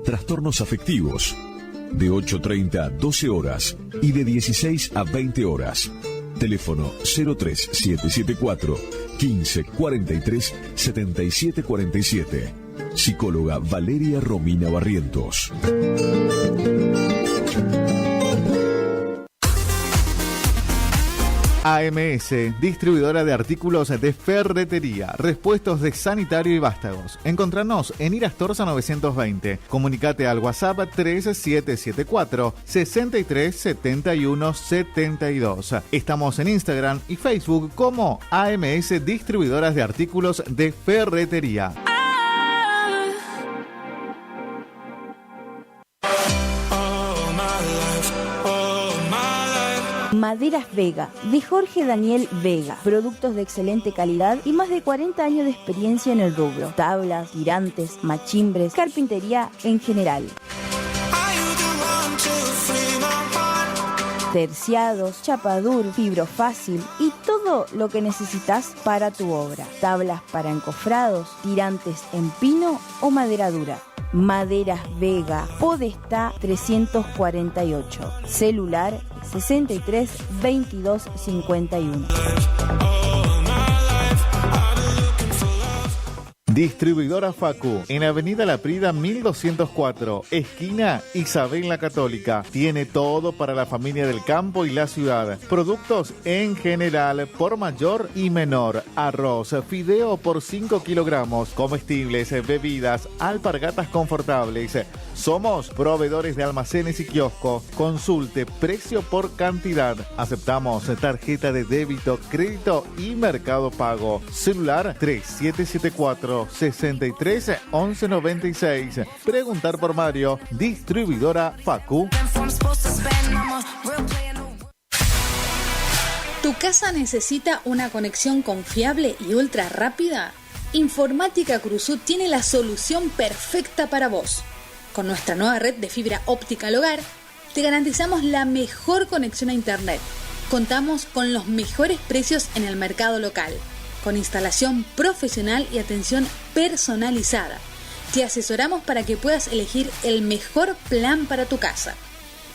trastornos afectivos, de 8:30 a 12 horas y de 16 a 20 horas. Teléfono 03774 15 43 77 47. Psicóloga Valeria Romina Barrientos. AMS, distribuidora de artículos de ferretería, repuestos de sanitario y vástagos. Encontranos en Irastorza 920. Comunicate al WhatsApp 3774 63 71 72. Estamos en Instagram y Facebook como AMS, distribuidoras de artículos de ferretería. Maderas Vega, de Jorge Daniel Vega. Productos de excelente calidad y más de 40 años de experiencia en el rubro. Tablas, tirantes, machimbres, carpintería en general. Terciados, chapadur, fibrofácil y todo lo que necesitas para tu obra. Tablas para encofrados, tirantes en pino o madera dura. Maderas Vega, Podestá 348. Celular 63 22 51. Distribuidora Facu, en Avenida La Prida 1204, esquina Isabel la Católica. Tiene todo para la familia del campo y la ciudad. Productos en general, por mayor y menor. Arroz, fideo por 5 kilogramos, comestibles, bebidas, alpargatas confortables. Somos proveedores de almacenes y kioscos. Consulte precio por cantidad. Aceptamos tarjeta de débito, crédito y Mercado Pago. Celular 3774 63 11 96. Preguntar por Mario. Distribuidora Facu. ¿Tu casa necesita una conexión confiable y ultra rápida? Informática Curuzú tiene la solución perfecta para vos. Con nuestra nueva red de fibra óptica al hogar, te garantizamos la mejor conexión a internet. Contamos con los mejores precios en el mercado local, con instalación profesional y atención personalizada. Te asesoramos para que puedas elegir el mejor plan para tu casa.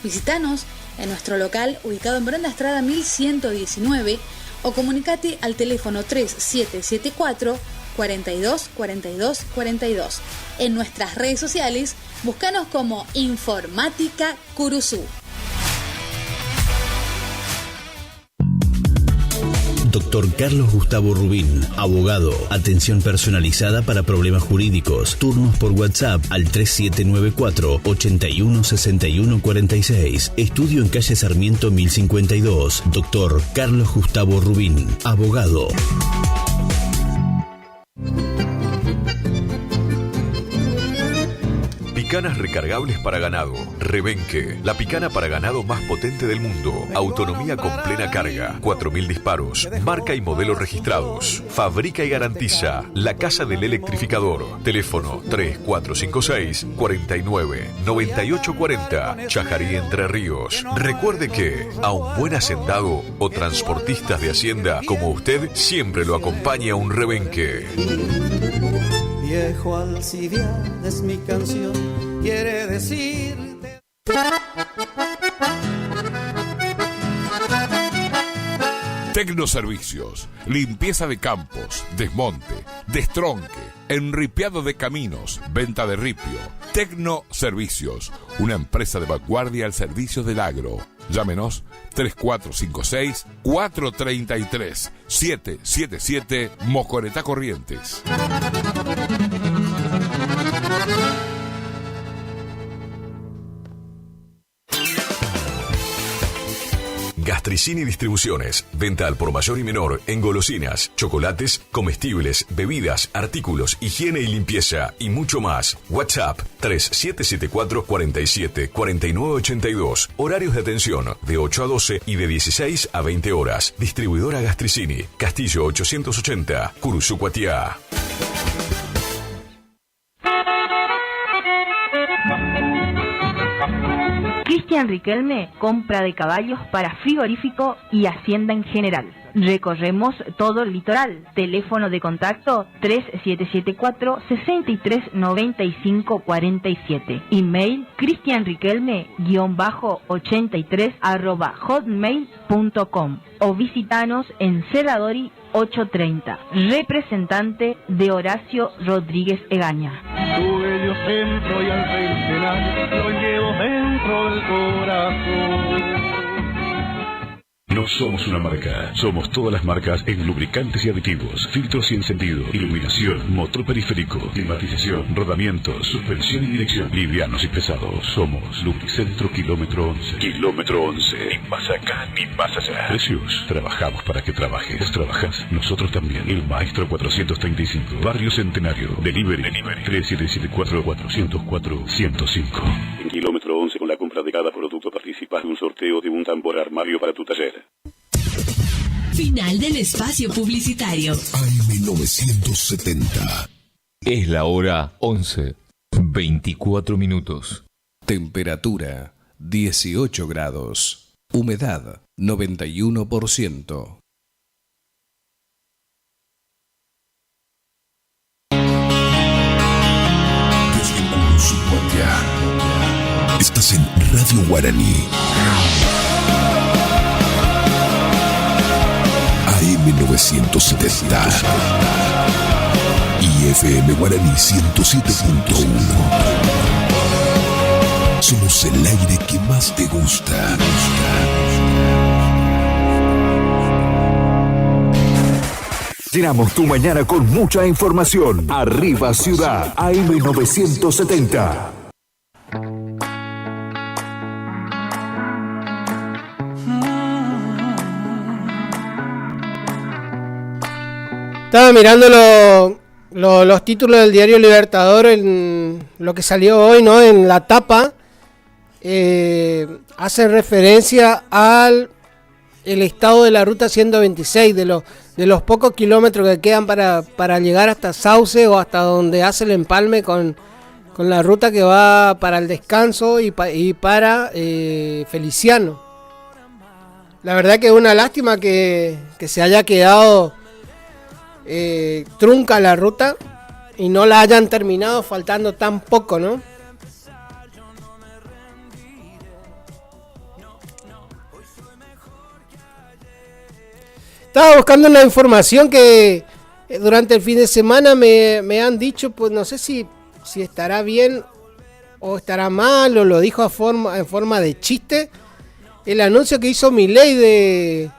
Visítanos en nuestro local ubicado en Brenda Estrada 1119 o comunicate al teléfono 3774 42 42 42. En nuestras redes sociales, búscanos como Informática Curuzú. Dr. Carlos Gustavo Rubín, abogado. Atención personalizada para problemas jurídicos. Turnos por WhatsApp al 3794 81 61 46. Estudio en calle Sarmiento 1052. Dr. Carlos Gustavo Rubín, abogado. Picanas recargables para ganado. Rebenque, la picana para ganado más potente del mundo. Autonomía con plena carga. 4.000 disparos. Marca y modelo registrados. Fabrica y garantiza La Casa del Electrificador. Teléfono 3456 49 98 40. Chajarí, Entre Ríos. Recuerde que a un buen hacendado o transportistas de hacienda como usted siempre lo acompaña un rebenque. Viejo Alcibiades es mi canción, quiere decir. Tecnoservicios, limpieza de campos, desmonte, destronque, enripiado de caminos, venta de ripio, Tecnoservicios, una empresa de vanguardia al servicio del agro. Llámenos 3456-433-777 Mocoretá Corrientes. Gastricini Distribuciones. Venta al por mayor y menor en golosinas, chocolates, comestibles, bebidas, artículos, higiene y limpieza y mucho más. WhatsApp 3774 47 49 82. Horarios de atención de 8 a 12 y de 16 a 20 horas. Distribuidora Gastricini. Castillo 880, Curuzucuatiá. Cristian Riquelme, compra de caballos para frigorífico y hacienda en general. Recorremos todo el litoral. Teléfono de contacto 3774-639547. Email cristianriquelme-83@hotmail.com o visitanos en Cerradori 830. Representante de Horacio Rodríguez Egaña. Tu bello centro y al centenar lo llevo dentro del corazón. No somos una marca, somos todas las marcas en lubricantes y aditivos, filtros y encendido, iluminación, motor periférico, climatización, rodamientos, suspensión y dirección, livianos y pesados. Somos Lubricentro Kilómetro 11. Kilómetro 11, ni más acá ni más allá. Precios, trabajamos para que trabajes. Vos trabajás, nosotros también. El Maestro 435, Barrio Centenario, Delivery 3774-404-105. En Kilómetro 11, con la compra de cada producto participas de un sorteo de un tambor armario para tu taller. Final del espacio publicitario. AM970. Es la hora 11, 24 minutos. Temperatura 18 grados. Humedad 91%. Desde Curuzucuatiá. Estás en Radio Guaraní. AM970 y FM Guaraní 107.1. Somos el aire que más te gusta. Llenamos tu mañana con mucha información. Arriba Ciudad, AM970. Estaba mirando los títulos del diario Libertador, en lo que salió hoy, ¿no? En la tapa hace referencia al el estado de la ruta 126, de los pocos kilómetros que quedan para llegar hasta Sauce o hasta donde hace el empalme con la ruta que va para el Descanso y para Feliciano. La verdad que es una lástima que se haya quedado trunca la ruta y no la hayan terminado faltando tan poco, ¿no? Estaba buscando una información que durante el fin de semana me han dicho, pues no sé si estará bien o estará mal, o lo dijo en forma de chiste, el anuncio que hizo Milei de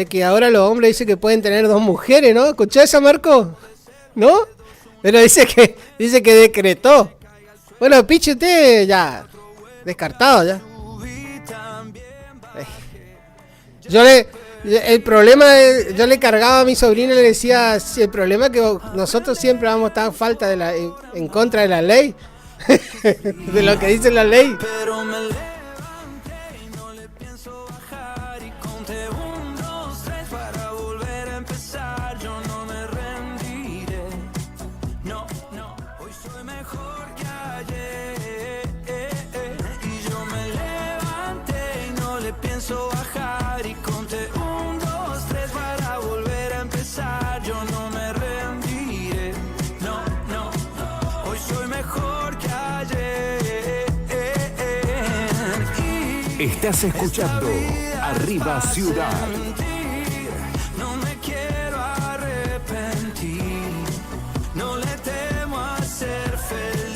que ahora los hombres dicen que pueden tener 2 mujeres, ¿no? ¿Escuchás eso, Marco? ¿No? Pero dice que decretó. Bueno, piche, usted ya descartado ya. Yo le cargaba a mi sobrina y le decía, el problema es que nosotros siempre vamos a estar en contra de la ley, de lo que dice la ley. Bajar y conté 1, 2, 3 para volver a empezar. Yo no me rendiré, no, hoy soy mejor que ayer. Estás escuchando Arriba Ciudad. No me quiero arrepentir, no le temo a ser feliz.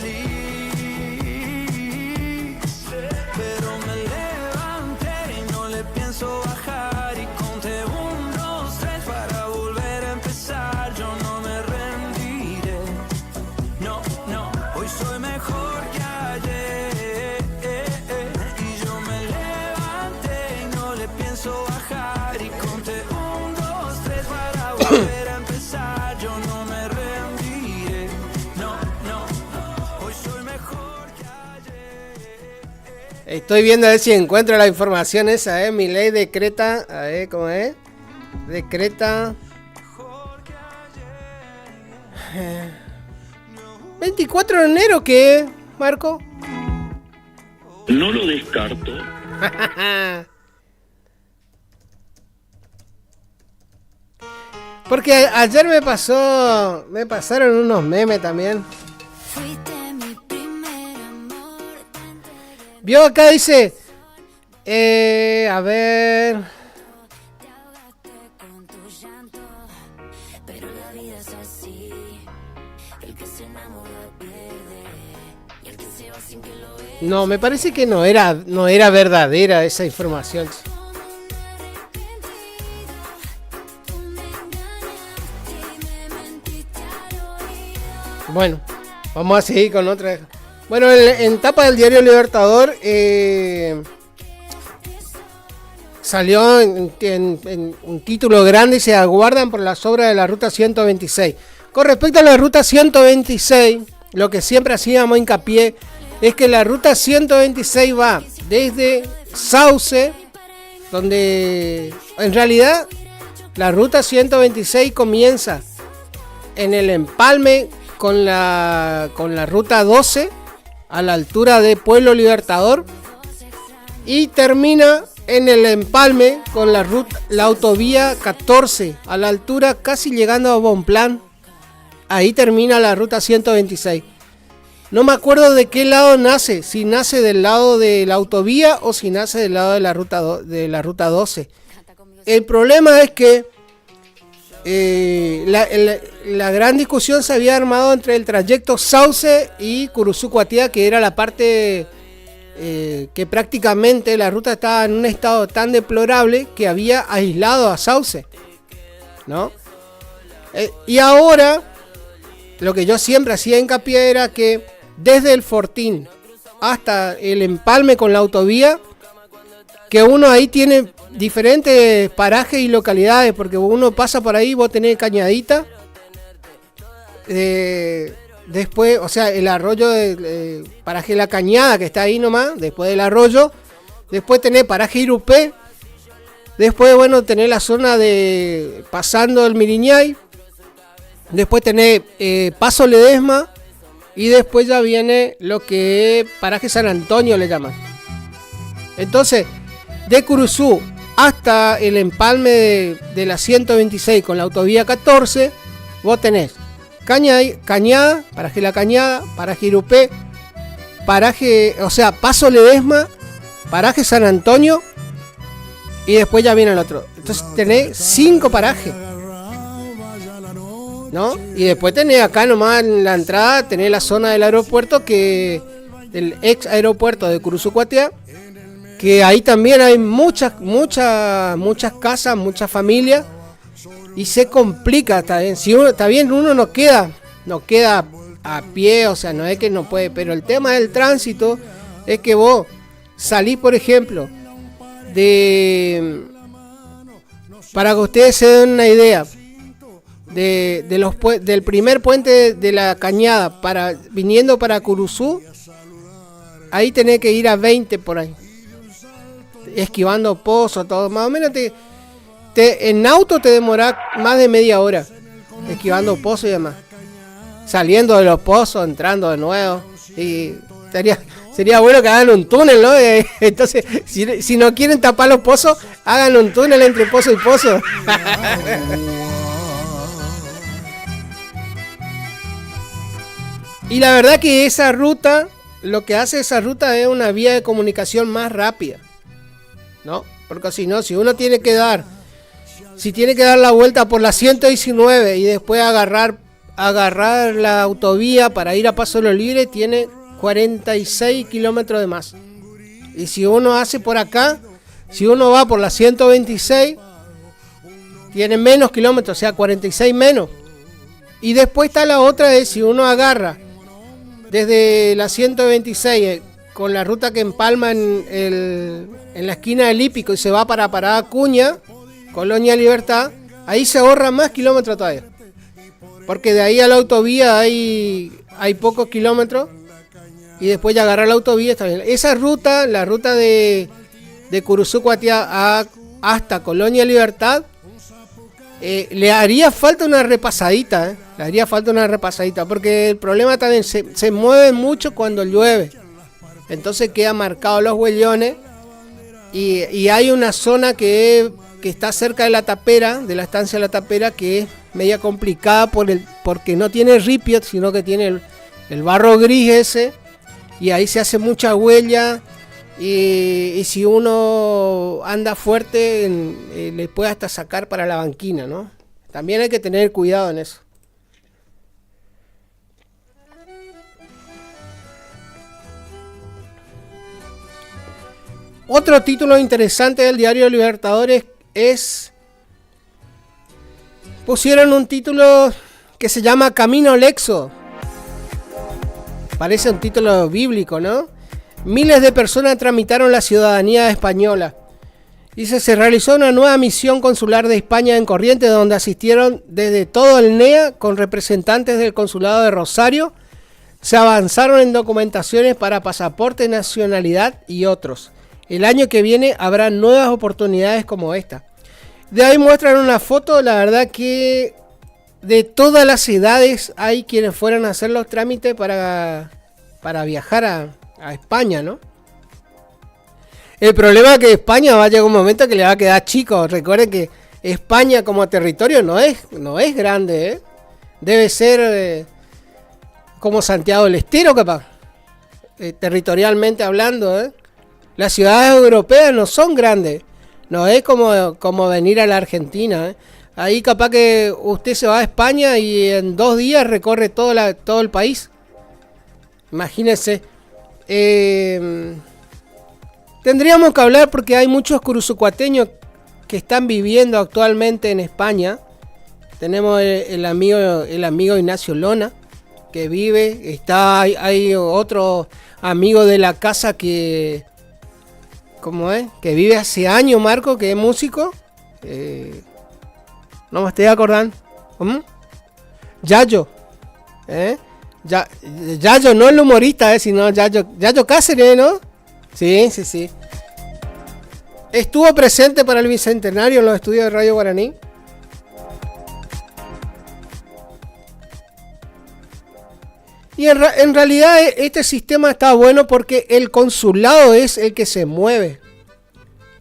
Estoy viendo a ver si encuentro la información esa, Milei decreta, a ver cómo es. Decreta 24 de enero, ¿qué, Marco? No lo descarto. Porque ayer me pasaron unos memes también. Vio acá, dice, a ver, no, me parece que no era verdadera esa información. Bueno, vamos a seguir con otra. Bueno, en tapa del diario Libertador salió en un título grande y se aguardan por las obras de la ruta 126. Con respecto a la ruta 126, lo que siempre hacíamos hincapié es que la ruta 126 va desde Sauce, donde en realidad la ruta 126 comienza en el empalme con la ruta 12 a la altura de Pueblo Libertador y termina en el empalme con la autovía 14 a la altura casi llegando a Bonplan. Ahí termina la ruta 126. No me acuerdo de qué lado nace, si nace del lado de la autovía o si nace del lado de la ruta 12. El problema es que la gran discusión se había armado entre el trayecto Sauce y Curuzú-Cuatiá, que era la parte que prácticamente la ruta estaba en un estado tan deplorable que había aislado a Sauce, ¿no? Y ahora lo que yo siempre hacía hincapié era que desde el Fortín hasta el empalme con la autovía, que uno ahí tiene diferentes parajes y localidades, porque uno pasa por ahí, vos tenés Cañadita, después, o sea, el arroyo de paraje La Cañada, que está ahí nomás, después del arroyo, después tenés paraje Irupé, después, bueno, tenés la zona de pasando el Miriñay, después tenés Paso Ledesma, y después ya viene lo que es paraje San Antonio, le llaman. Entonces, de Curuzú hasta el empalme de la 126 con la autovía 14, vos tenés Cañada, paraje La Cañada, paraje Irupé, paraje, o sea, Paso Ledesma, paraje San Antonio, y después ya viene el otro. Entonces tenés 5 parajes, ¿no? Y después tenés acá nomás en la entrada, tenés la zona del aeropuerto, del ex aeropuerto de Curuzú-Cuatiá, que ahí también hay muchas casas, muchas familias, y se complica, está bien, uno no queda a pie, o sea, no es que no puede, pero el tema del tránsito es que vos salís, por ejemplo, para que ustedes se den una idea, del primer puente de la Cañada viniendo para Curuzú, ahí tenés que ir a 20 por ahí, esquivando pozos, todo, más o menos en auto te demorás más de media hora esquivando pozos y demás, saliendo de los pozos, entrando de nuevo, y sería bueno que hagan un túnel, ¿no? Entonces, si no quieren tapar los pozos, hagan un túnel entre pozo y pozo. Y la verdad que esa ruta, lo que hace esa ruta es una vía de comunicación más rápida, ¿no? Porque si no, si tiene que dar la vuelta por la 119 y después agarrar la autovía para ir a Paso de los Libres, tiene 46 kilómetros de más. Y si uno hace por acá, si uno va por la 126, tiene menos kilómetros, o sea, 46 menos. Y después está la otra, es si uno agarra desde la 126 con la ruta que empalma en la esquina del Hípico y se va para Parada Acuña, Colonia Libertad, ahí se ahorra más kilómetros todavía, porque de ahí a la autovía hay pocos kilómetros, y después ya agarrar la autovía, está bien. Esa ruta, la ruta de Curuzú-Cuatiá hasta Colonia Libertad, le haría falta una repasadita, le haría falta una repasadita, porque el problema también se mueve mucho cuando llueve, entonces quedan marcados los huellones, y hay una zona que está cerca de la tapera, de la estancia de la tapera, que es media complicada porque no tiene ripio, sino que tiene el barro gris ese, y ahí se hace mucha huella, y si uno anda fuerte le puede hasta sacar para la banquina, ¿no? También hay que tener cuidado en eso. Otro título interesante del diario Libertadores pusieron un título que se llama Camino Lexo. Parece un título bíblico, ¿no? Miles de personas tramitaron la ciudadanía española. Dice, se realizó una nueva misión consular de España en Corrientes, donde asistieron desde todo el NEA con representantes del consulado de Rosario. Se avanzaron en documentaciones para pasaporte, nacionalidad y otros. El año que viene habrá nuevas oportunidades como esta. De ahí muestran una foto, la verdad que de todas las edades hay quienes fueran a hacer los trámites para viajar a España, ¿no? El problema es que España va a llegar un momento que le va a quedar chico. Recuerden que España como territorio no es grande, ¿eh? Debe ser como Santiago del Estero, capaz. Territorialmente hablando, ¿eh? Las ciudades europeas no son grandes. No es como venir a la Argentina, ¿eh? Ahí capaz que usted se va a España y en 2 días recorre todo el país. Imagínense. Tendríamos que hablar porque hay muchos curuzucuateños que están viviendo actualmente en España. Tenemos el amigo Ignacio Lona, que vive. Hay otro amigo de la casa que... ¿Cómo es? Que vive hace años, Marco, que es músico. No me estoy acordando. ¿Cómo? Yayo. Yayo, no el humorista, sino Yayo Cáceres, ¿no? Sí. Estuvo presente para el Bicentenario en los estudios de Radio Guaraní. Y en realidad este sistema está bueno porque el consulado es el que se mueve.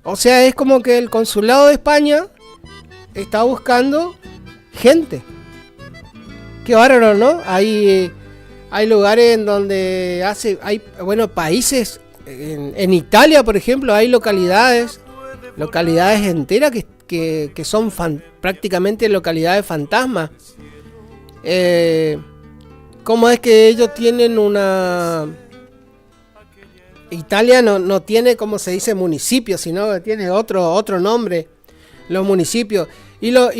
O sea, es como que el consulado de España está buscando gente. Qué bárbaro, ¿no? Hay lugares en donde hay países. En Italia, por ejemplo, hay localidades enteras que son prácticamente localidades fantasmas. ¿Cómo es que ellos tienen una... Italia no tiene, como se dice, municipio, sino que tiene otro nombre, los municipios. Y los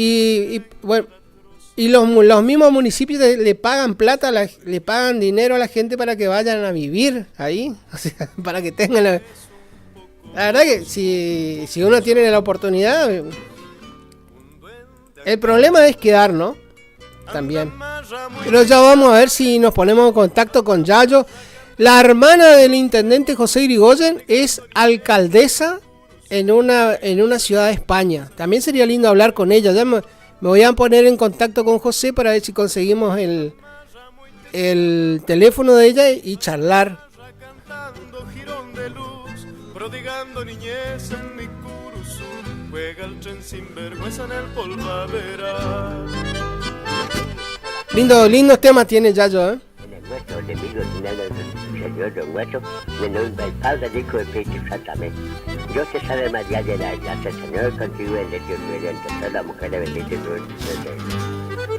mismos municipios le pagan plata, le pagan dinero a la gente para que vayan a vivir ahí, o sea, para que tengan la verdad que si uno tiene la oportunidad, el problema es quedar, ¿no? También. Pero ya vamos a ver si nos ponemos en contacto con Yayo. La hermana del intendente José Irigoyen es alcaldesa en una ciudad de España. También sería lindo hablar con ella. Ya me voy a poner en contacto con José para ver si conseguimos el teléfono de ella y charlar. Prodigando niñez en mi Curuzú, juega el tren sin vergüenza en el polvaderal. Lindos temas tiene Yayo, ¿eh? En el nuestro de 1900, señor Hueso, el padre dijo el Espíritu Santo, Dios te salve María llena de gracia, el Señor contigo, bendita tú eres entre todas las mujeres, bendita tú eres.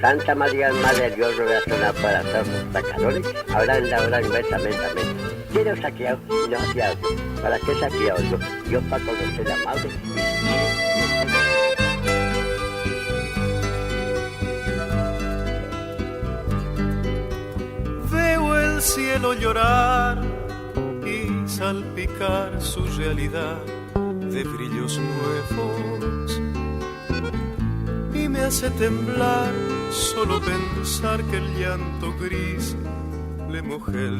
Santa María, Madre de Dios, ruega por para todos los pecadores, ahora en la hora inmensamente amén. ¿Quién os ha criado y nos ha criado? ¿Para qué se ha criado Dios para conocer la madre? Veo el cielo llorar y salpicar su realidad de brillos nuevos, y me hace temblar solo pensar que el llanto gris simple mujer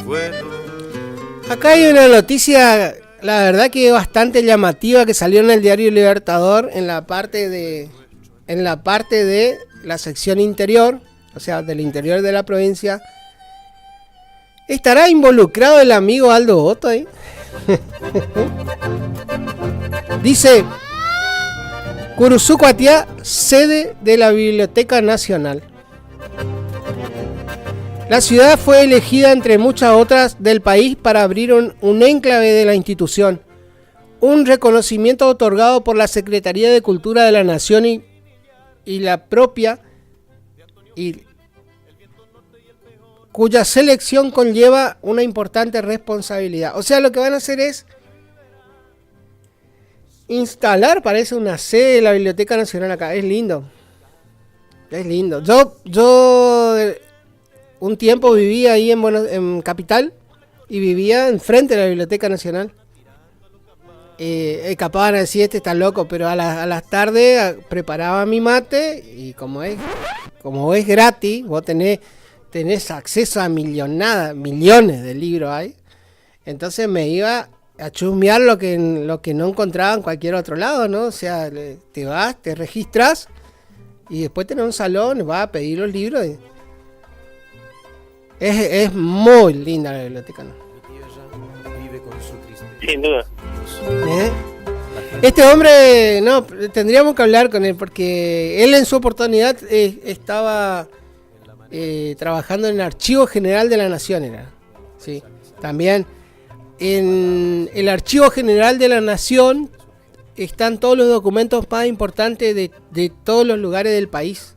fueron. Acá hay una noticia, la verdad que bastante llamativa, que salió en el diario Libertador en la parte de la sección interior, o sea, del interior de la provincia. ¿Estará involucrado el amigo Aldo Otto ahí? Dice: Curuzú Cuatiá, sede de la Biblioteca Nacional. La ciudad fue elegida entre muchas otras del país para abrir un enclave de la institución. Un reconocimiento otorgado por la Secretaría de Cultura de la Nación y la propia, cuya selección conlleva una importante responsabilidad. O sea, lo que van a hacer es instalar, parece, una sede de la Biblioteca Nacional acá. Es lindo. Es lindo. Yo un tiempo vivía ahí en Capital y vivía enfrente de la Biblioteca Nacional. Escapaban a decir, este está loco, pero a las tardes preparaba mi mate y como es gratis, vos tenés acceso a millones de libros ahí. Entonces me iba a chusmear lo que no encontraba en cualquier otro lado, ¿no? O sea, te vas, te registras y después tenés un salón, vas a pedir los libros. Es muy linda la biblioteca, ¿no? Sin duda. Este hombre, no, tendríamos que hablar con él porque él en su oportunidad estaba trabajando en el Archivo General de la Nación, era. Sí, también en el Archivo General de la Nación están todos los documentos más importantes de todos los lugares del país.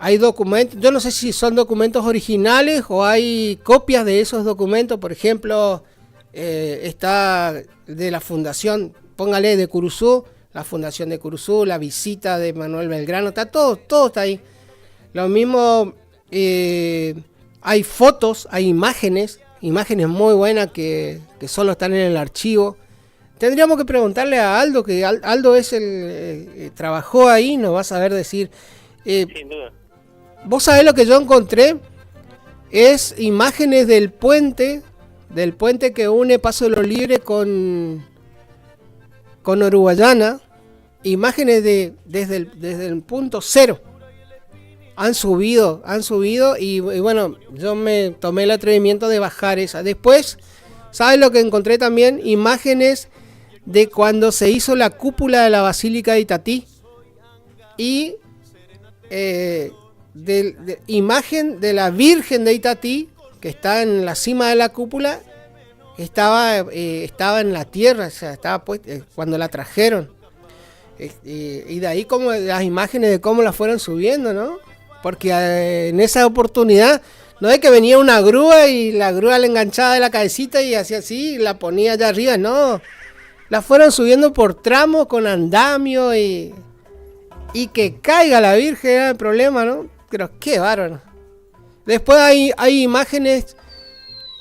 Hay documentos, yo no sé si son documentos originales o hay copias de esos documentos. Por ejemplo, está de la fundación, póngale, de Curuzú, la fundación de Curuzú, la visita de Manuel Belgrano, está todo está ahí. Lo mismo, hay fotos, hay imágenes muy buenas que solo están en el archivo. Tendríamos que preguntarle a Aldo, que Aldo es trabajó ahí, nos va a saber decir. Sin duda. Vos sabés lo que yo encontré, es imágenes del puente que une Paso de los Libres con Uruguayana, imágenes desde el punto cero. Han subido y bueno, yo me tomé el atrevimiento de bajar esa. Después, ¿sabes lo que encontré también? Imágenes de cuando se hizo la cúpula de la Basílica de Itatí y imagen de la Virgen de Itatí, que está en la cima de la cúpula, estaba en la tierra, o sea, estaba puesta cuando la trajeron. Y de ahí como las imágenes de cómo la fueron subiendo, ¿no? Porque en esa oportunidad no es que venía una grúa y la grúa le enganchaba de la cabecita y hacía así y la ponía allá arriba, no. La fueron subiendo por tramos con andamio y que caiga la Virgen era el problema, ¿no? Pero qué bárbaro. Después hay imágenes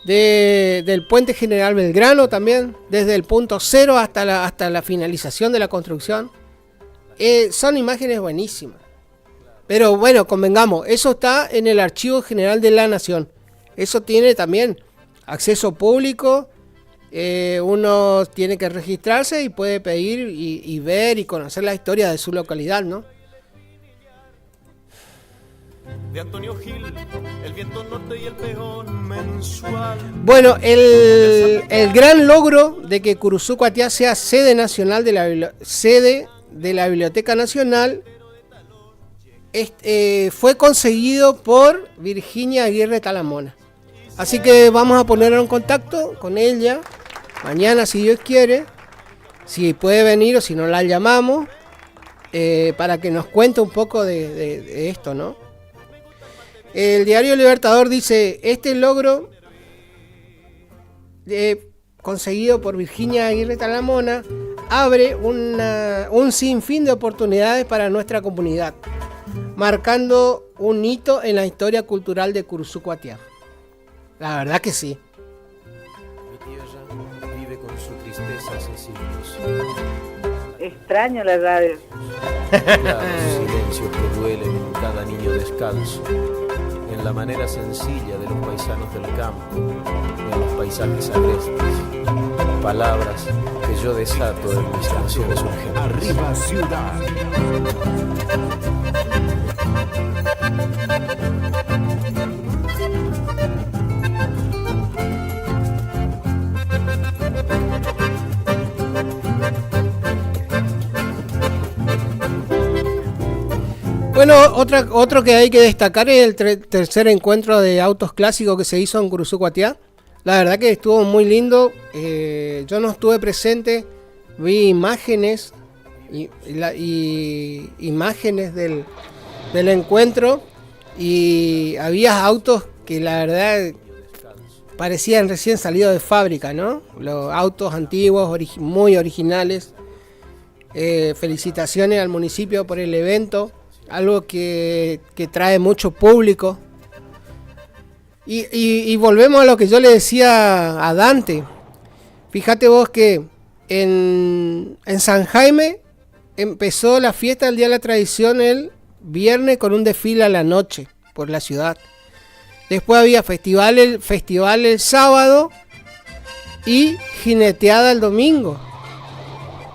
del puente General Belgrano también, desde el punto cero hasta la finalización de la construcción. Son imágenes buenísimas. Pero bueno, convengamos, eso está en el Archivo General de la Nación. Eso tiene también acceso público. Uno tiene que registrarse y puede pedir y ver y conocer la historia de su localidad, ¿no? De Antonio Gil, El Viento Norte y El Pejón Mensual. Bueno, el gran logro de que Curuzú Cuatiá sea sede nacional sede de la Biblioteca Nacional fue conseguido por Virginia Aguirre Talamona. Así que vamos a ponerlo en contacto con ella mañana, si Dios quiere, si puede venir o si no la llamamos, para que nos cuente un poco de esto, ¿no? El diario Libertador dice: este logro conseguido por Virginia Aguirre Talamona abre un sinfín de oportunidades para nuestra comunidad, marcando un hito en la historia cultural de Curuzú Cuatiá. La verdad que sí. Mi tierra vive con su tristeza hace siglos. Extraño la radio. Claro, silencio. silencios que duelen en cada niño descalzo, en la manera sencilla de los paisanos del campo, en los paisajes agrestes, palabras que yo desato en mis canciones urgentes. Arriba Ciudad. Bueno, otro que hay que destacar es el tercer encuentro de autos clásicos que se hizo en Curuzú-Cuatiá. La verdad que estuvo muy lindo. Yo no estuve presente, vi imágenes imágenes del encuentro y había autos que la verdad parecían recién salidos de fábrica, ¿no? Los autos antiguos, muy originales. Felicitaciones al municipio por el evento. Algo que trae mucho público. Y volvemos a lo que yo le decía a Dante. Fíjate vos que en San Jaime empezó la fiesta del Día de la Tradición el viernes con un desfile a la noche por la ciudad. Después había festival el sábado y jineteada el domingo.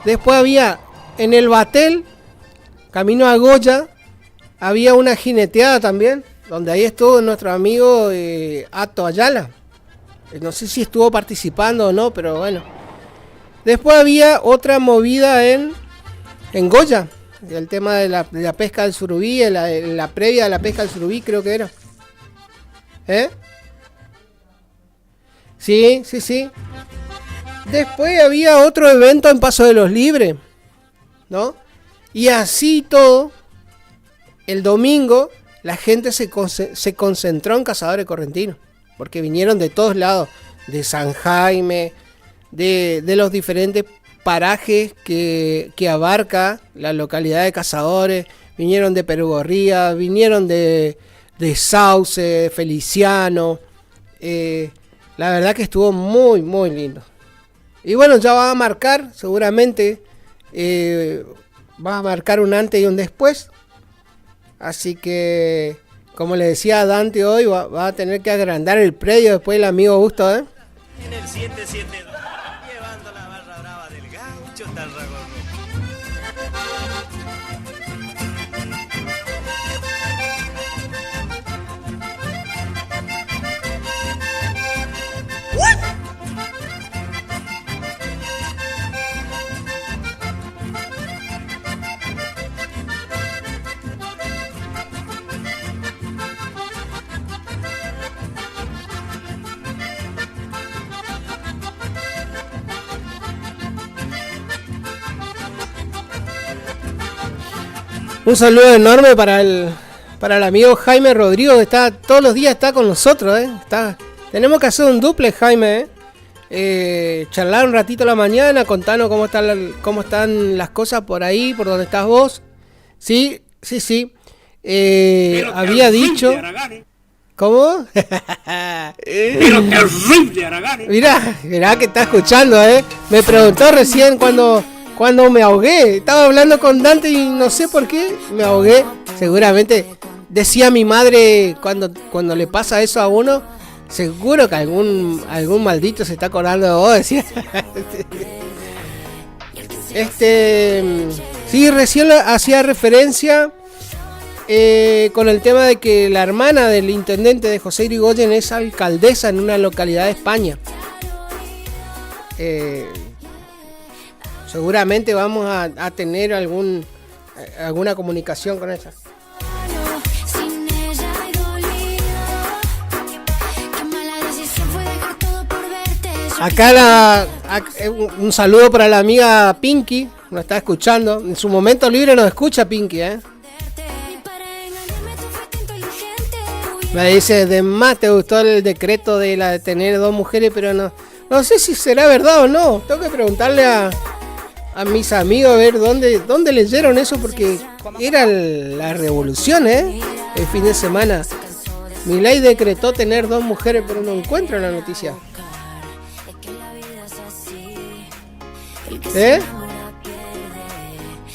Después había en el Batel, camino a Goya, había una jineteada también, donde ahí estuvo nuestro amigo Ato Ayala. No sé si estuvo participando o no, pero bueno. Después había otra movida en Goya, el tema de la pesca del surubí, la previa de la pesca del surubí creo que era. Sí. Después había otro evento en Paso de los Libres, ¿no? Y así todo. El domingo la gente se concentró en Cazadores Correntinos, porque vinieron de todos lados, de San Jaime, de los diferentes parajes que abarca la localidad de Cazadores, vinieron de Perugorría, vinieron de Sauce, Feliciano, la verdad que estuvo muy muy lindo. Y bueno, ya va a marcar, seguramente, va a marcar un antes y un después. Así que, como le decía a Dante hoy, va a tener que agrandar el predio después el amigo Augusto, ¿eh? En el 772, llevando la barra brava del gaucho Tarragorro. Un saludo enorme para el amigo Jaime Rodrigo, que está todos los días está con nosotros, tenemos que hacer un duple, Jaime, charlar un ratito a la mañana, contarnos cómo están las cosas por ahí, por donde estás vos. Sí. Había dicho. ¿Cómo? Pero terrible, Aragán. Mirá que está escuchando, Me preguntó recién cuando me ahogué. Estaba hablando con Dante y no sé por qué me ahogué. Seguramente decía mi madre cuando le pasa eso a uno, seguro que algún maldito se está acordando de vos, decía. Sí, recién hacía referencia con el tema de que la hermana del intendente de José Irigoyen es alcaldesa en una localidad de España. Seguramente vamos a tener alguna comunicación con ella. Acá un saludo para la amiga Pinky, nos está escuchando. En su momento libre nos escucha Pinky, Me dice, de más te gustó el decreto de tener 2 mujeres, pero no sé si será verdad o no. Tengo que preguntarle a mis amigos a ver dónde leyeron eso, porque era la revolución, el fin de semana. Milei decretó tener 2 mujeres, pero no encuentro la noticia.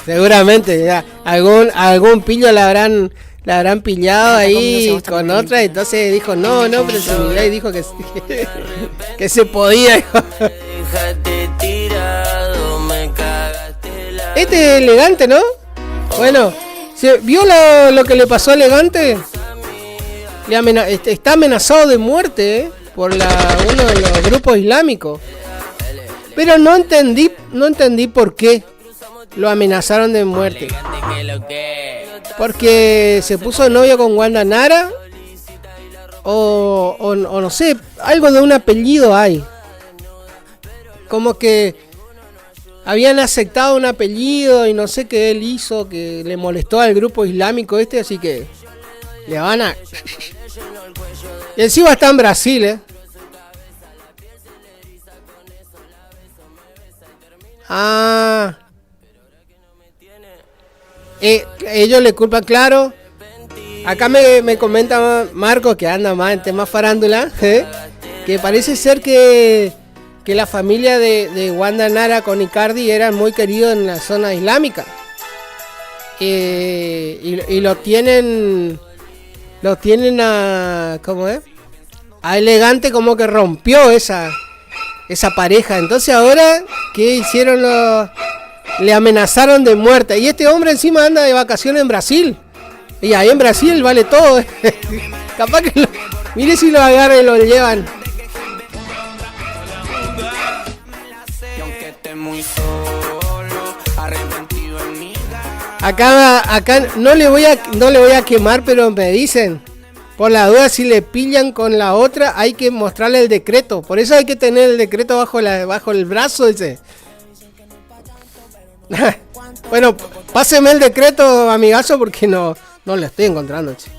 Seguramente, ya, algún pillo la habrán pillado ahí con otra, entonces dijo, no, pero si Milei dijo que se podía. Este es Elegante, ¿no? Bueno, ¿vio lo que le pasó a Elegante? Está amenazado de muerte, por uno de los grupos islámicos. Pero no entendí por qué lo amenazaron de muerte. Porque se puso de novio con Wanda Nara, o no sé, algo de un apellido hay. Como que habían aceptado un apellido y no sé qué él hizo, que le molestó al grupo islámico así que le van a... Y encima está en Brasil, ellos le culpan, claro. Acá me comenta Marco, que anda más en temas farándula, que parece ser que la familia de Wanda Nara con Icardi eran muy queridos en la zona islámica. Y lo tienen a... ¿cómo es? A Elegante, como que rompió esa pareja. Entonces ahora, ¿qué hicieron le amenazaron de muerte? Y este hombre encima anda de vacaciones en Brasil. Y ahí en Brasil vale todo. Capaz que mire si lo agarran y lo llevan. Acá no le voy a quemar, pero me dicen, por la duda, si le pillan con la otra, hay que mostrarle el decreto. Por eso hay que tener el decreto bajo el brazo, dice. Bueno, páseme el decreto, amigazo, porque no lo estoy encontrando, che.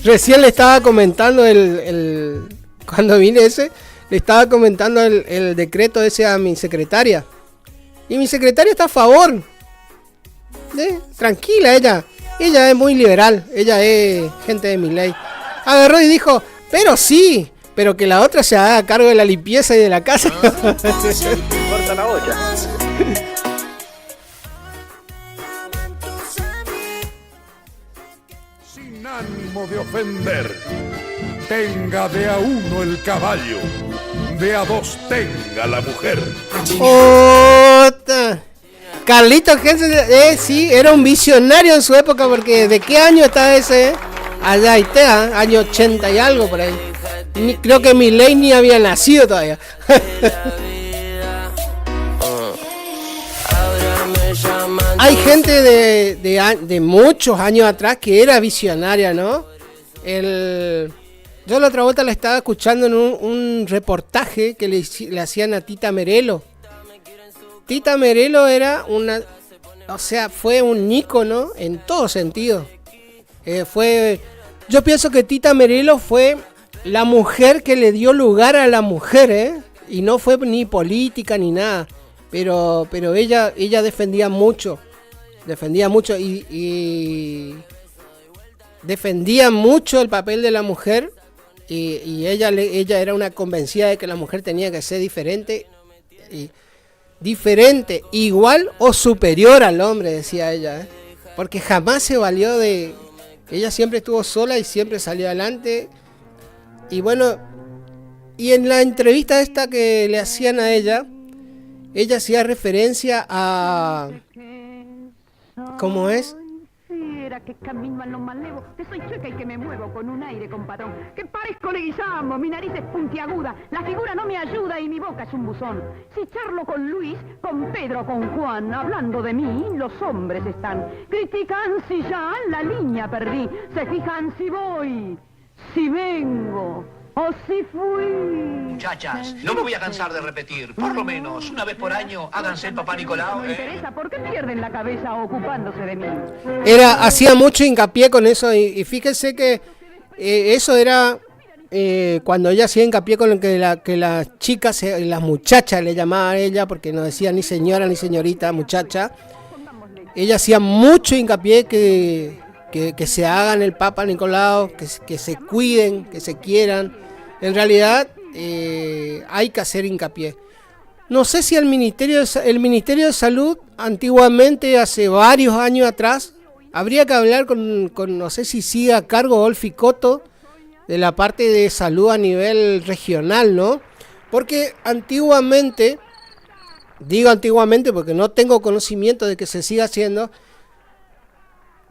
Recién le estaba comentando cuando vine le estaba comentando el decreto ese a mi secretaria. Y mi secretaria está a favor. Tranquila, ella es muy liberal, ella es gente de Milei. Agarró y dijo, pero que la otra se haga cargo de la limpieza y de la casa. Corta la olla. Sin ánimo de ofender, tenga de a uno el caballo, de a dos tenga la mujer. Carlitos Gensen, sí, era un visionario en su época, porque ¿de qué año está ese? Allá está, año 80 y algo por ahí. Creo que Milei ni había nacido todavía. Hay gente de muchos años atrás que era visionaria, ¿no? Yo la otra vuelta la estaba escuchando en un reportaje que le hacían a Tita Merelo. Tita Merelo era fue un ícono en todo sentido. Yo pienso que Tita Merelo fue la mujer que le dio lugar a la mujer, y no fue ni política ni nada, pero ella defendía mucho y defendía mucho el papel de la mujer, y ella era una convencida de que la mujer tenía que ser diferente, igual o superior al hombre, decía ella, porque jamás se valió ella siempre estuvo sola y siempre salió adelante. Y bueno, y en la entrevista esta que le hacían a ella hacía referencia a... ¿Cómo es? Que camino a los malevos, que soy chueca y que me muevo con un aire compadrón, que parezco Leguizamo, mi nariz es puntiaguda, la figura no me ayuda y mi boca es un buzón. Si charlo con Luis, con Pedro, con Juan, hablando de mí, los hombres están. Critican si ya la línea perdí, se fijan si voy, si vengo o si fui. Muchachas, no me voy a cansar de repetir, por lo menos una vez por año háganse el papá Nicolau. No me interesa, ¿por qué pierden la cabeza ocupándose de mí? Hacía mucho hincapié con eso, y fíjense que eso era cuando ella hacía hincapié con lo que las chicas, las muchachas le llamaban a ella, porque no decía ni señora ni señorita, muchacha. Ella hacía mucho hincapié que se hagan el Papa Nicolau, que se cuiden, que se quieran. En realidad, hay que hacer hincapié. No sé si el Ministerio de Salud antiguamente, hace varios años atrás, habría que hablar con no sé si sigue a cargo Olfi Coto de la parte de salud a nivel regional, ¿no? Porque antiguamente, digo antiguamente porque no tengo conocimiento de que se siga haciendo.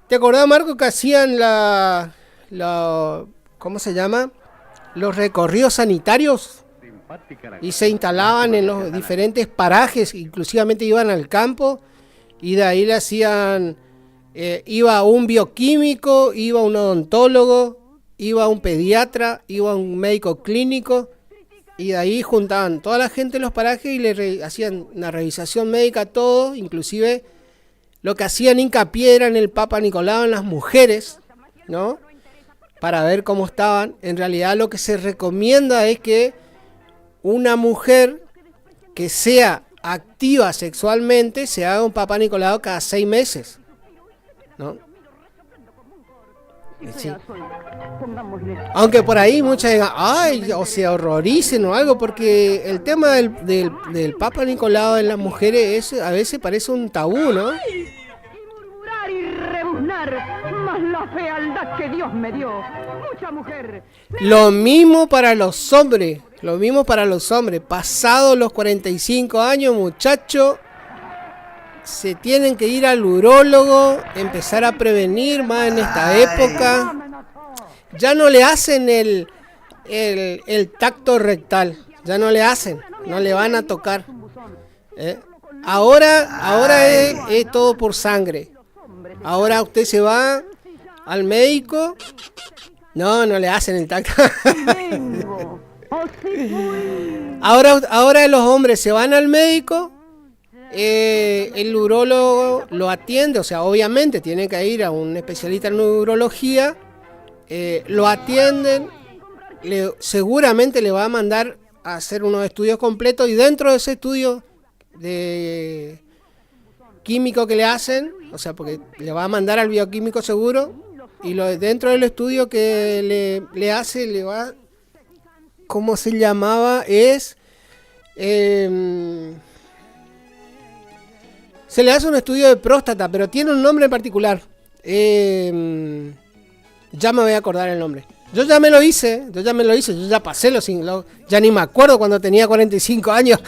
¿Te acordás, Marco, que hacían ¿cómo se llama? Los recorridos sanitarios? Y se instalaban en los diferentes parajes, inclusivamente iban al campo y de ahí le hacían, iba un bioquímico, iba un odontólogo, iba un pediatra, iba un médico clínico y de ahí juntaban toda la gente en los parajes y le hacían una revisación médica a todo, inclusive lo que hacían hincapié era en el Papa Nicolau, en las mujeres, ¿no? Para ver cómo estaban. En realidad lo que se recomienda es que una mujer que sea activa sexualmente se haga un Papa Nicolau cada 6 meses, ¿no? Sí. Aunque por ahí muchas digan, ay, o se horroricen o algo, porque el tema del Papa Nicolau en las mujeres a veces parece un tabú, ¿no? Murmurar y rebuznar, más la fealdad que Dios me dio. Mucha mujer. Lo mismo para los hombres. Pasados los 45 años, muchachos, se tienen que ir al urólogo, empezar a prevenir más en esta época. Ya no le hacen el tacto rectal, ya no le hacen, no le van a tocar. Ahora es todo por sangre. Ahora usted se va al médico, no le hacen el tacto. Ahora los hombres se van al médico, el urólogo lo atiende, o sea, obviamente tiene que ir a un especialista en urología, lo atienden, seguramente le va a mandar a hacer unos estudios completos y dentro de ese estudio de químico que le hacen, o sea, porque le va a mandar al bioquímico seguro y dentro del estudio que le hace, le va... ¿Cómo se llamaba? Se le hace un estudio de próstata, pero tiene un nombre en particular. Ya me voy a acordar el nombre. Yo ya me lo hice, yo ya pasé ya ni me acuerdo cuando tenía 45 años.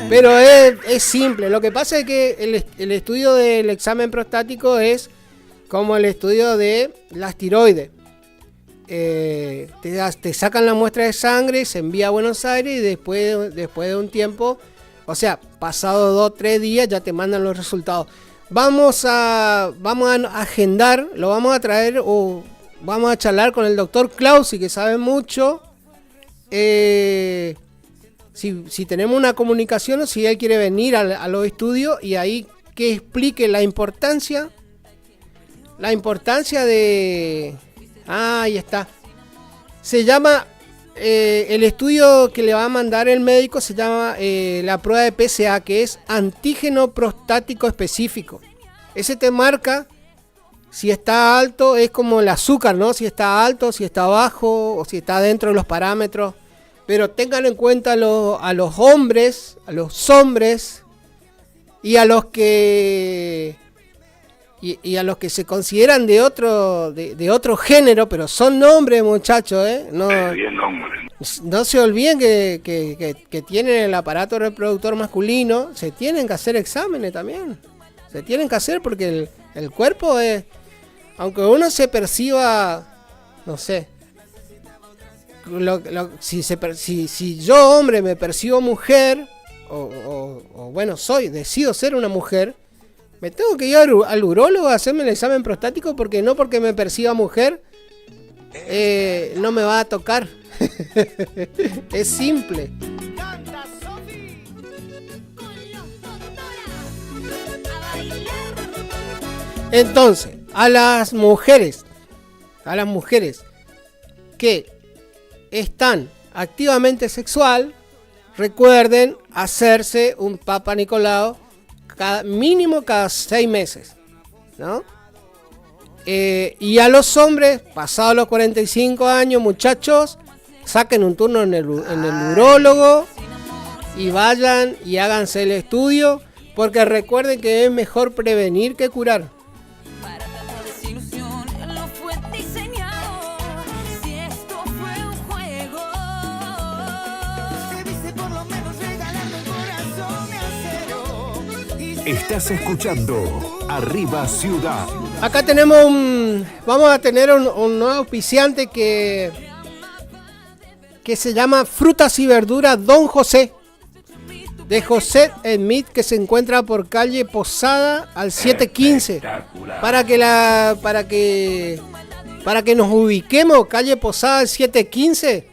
Pero es simple. Lo que pasa es que el estudio del examen prostático es como el estudio de las tiroides. Te sacan la muestra de sangre, se envía a Buenos Aires y después de un tiempo, o sea, pasado 2-3 días ya te mandan los resultados. Vamos a agendar, lo vamos a traer o vamos a charlar con el doctor Clausi, que sabe mucho. Si tenemos una comunicación o si él quiere venir a los estudios y ahí que explique la importancia de... ahí está. Se llama, el estudio que le va a mandar el médico se llama la prueba de PSA, que es antígeno prostático específico. Ese te marca si está alto, es como el azúcar, ¿no? Si está alto, si está bajo o si está dentro de los parámetros. Pero tengan en cuenta a los hombres y a los que... Y a los que se consideran de otro género, pero son hombres, muchachos, no se olviden que tienen el aparato reproductor masculino, se tienen que hacer exámenes también, se tienen que hacer porque el cuerpo es, aunque uno se perciba, no sé, si yo hombre me percibo mujer, o bueno, decido ser una mujer, me tengo que ir al urólogo a hacerme el examen prostático porque no porque me perciba mujer no me va a tocar. Es simple. Entonces, a las mujeres que están activamente sexual, recuerden hacerse un Papa Nicolau mínimo cada 6 meses, ¿no? Y a los hombres, pasados los 45 años, muchachos, saquen un turno en el urólogo y vayan y háganse el estudio, porque recuerden que es mejor prevenir que curar. Estás escuchando Arriba Ciudad. Acá vamos a tener un nuevo auspiciante que se llama Frutas y Verduras Don José, de José Smith, que se encuentra por calle Posada al 715. Para que nos ubiquemos, calle Posada al 715,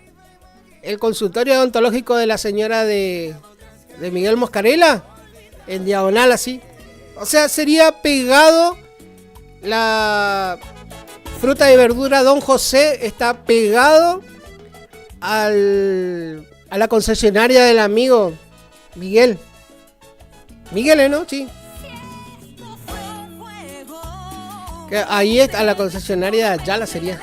el consultorio odontológico de la señora de Miguel Moscarela, en diagonal así. O sea, sería pegado. La fruta y verdura Don José está pegado a la concesionaria del amigo Miguel. Miguel, ¿no? Sí. Que ahí está la concesionaria de Ayala sería.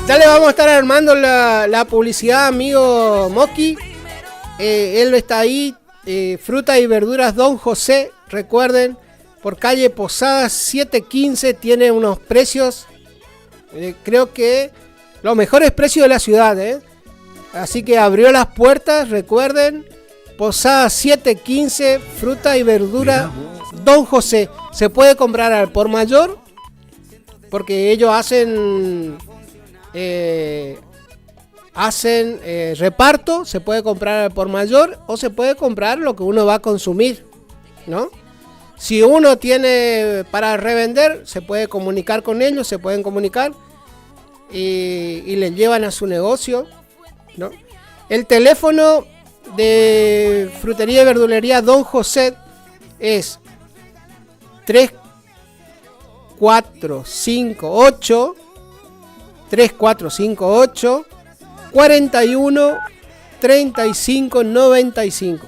Ya le vamos a estar armando la publicidad, amigo Moki. Él está ahí. Fruta y verduras Don José, recuerden, por calle Posada 715, tiene unos precios, creo que los mejores precios de la ciudad, así que abrió las puertas, recuerden, Posada 715, fruta y verdura Don José. Se puede comprar al por mayor, porque ellos hacen reparto. Se puede comprar por mayor o se puede comprar lo que uno va a consumir, ¿no? Si uno tiene para revender, se puede comunicar con ellos, se pueden comunicar y le llevan a su negocio, ¿no? El teléfono de frutería y verdulería Don José es 3458 41 35 95.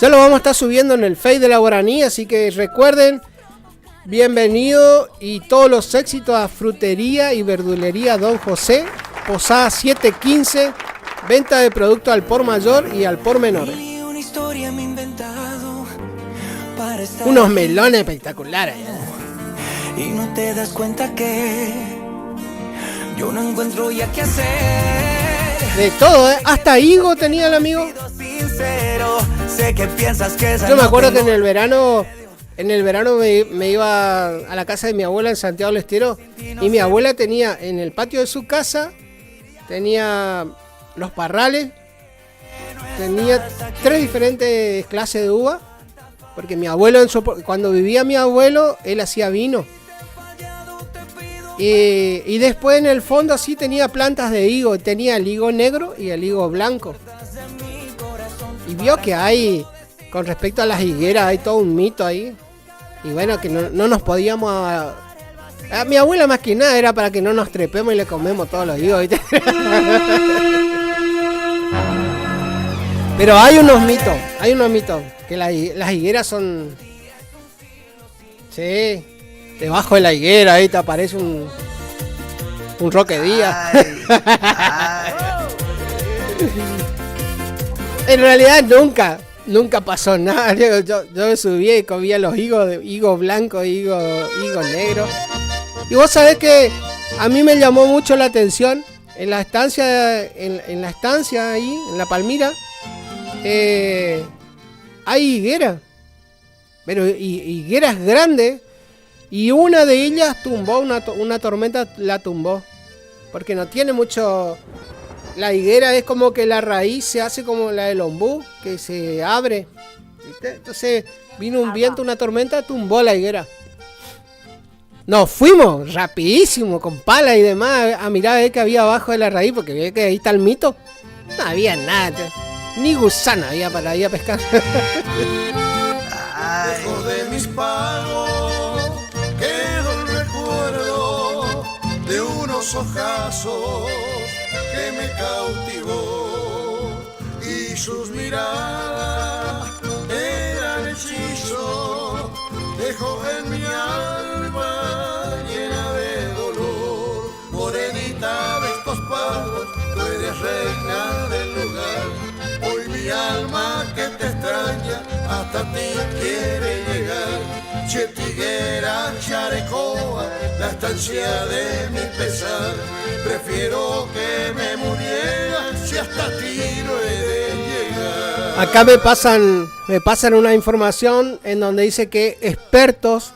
Ya lo vamos a estar subiendo en el Face de la Guaraní, así que recuerden, bienvenido y todos los éxitos a Frutería y Verdulería Don José, Posada 715, venta de productos al por mayor y al por menor. Unos melones espectaculares. Y no te das cuenta que yo no encuentro ya qué hacer. De todo, hasta higo tenía el amigo. Sincero, sé que piensas que yo me acuerdo que en el verano me iba a la casa de mi abuela en Santiago del Estero, y mi abuela tenía en el patio de su casa, tenía los parrales, tenía 3 diferentes clases de uva, porque mi abuelo, cuando vivía mi abuelo, él hacía vino. Y después en el fondo así tenía plantas de higo, tenía el higo negro y el higo blanco. Y vio que hay, con respecto a las higueras, hay todo un mito ahí. Y bueno, que no nos podíamos... A mi abuela más que nada era para que no nos trepemos y le comemos todos los higos, ¿viste? Pero hay unos mitos, que las higueras son... Sí... Debajo de la higuera ahí te aparece un Roque Díaz. En realidad nunca pasó nada. Yo me subía y comía los higos blancos y higos negros. Y vos sabés que a mí me llamó mucho la atención en la estancia, en la estancia ahí, en La Palmira, hay higueras, pero higueras grandes. Y una de ellas tumbó, una tormenta la tumbó. Porque no tiene mucho... La higuera es como que la raíz se hace como la del ombú, que se abre. ¿Viste? Entonces vino un viento, una tormenta, tumbó la higuera. Nos fuimos rapidísimo, con pala y demás, a mirar a ver qué había abajo de la raíz, porque ve que ahí está el mito. No había nada, ni gusana había para ir a pescar. Lejos de mis pagos quedó el recuerdo de unos ojazos que me cautivó, y sus miradas eran hechizo, dejó en mi alma llena hay alma que te extraña, hasta ti quiere llegar. Chetiguera, Charecoa, la estancia de mi pesar. Prefiero que me muriera si hasta ti no he de llegar. Acá me pasan una información en donde dice que expertos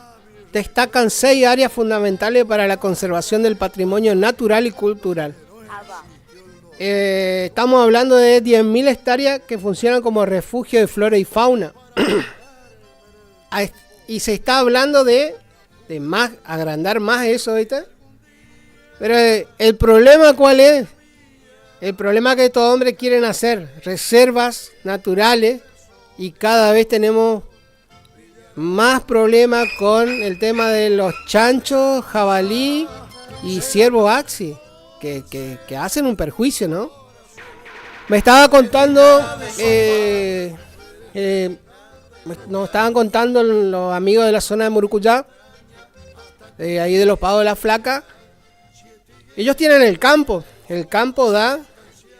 destacan 6 áreas fundamentales para la conservación del patrimonio natural y cultural. Estamos hablando de 10.000 hectáreas que funcionan como refugio de flora y fauna. Y se está hablando de más, agrandar más eso ahorita. Pero el problema, ¿cuál es? El problema que estos hombres quieren hacer reservas naturales y cada vez tenemos más problemas con el tema de los chanchos, jabalí y ciervo axi, que hacen un perjuicio, ¿no? Me estaba contando, nos estaban contando los amigos de la zona de Murucuyá, ahí de los Pagos de la Flaca. Ellos tienen el campo da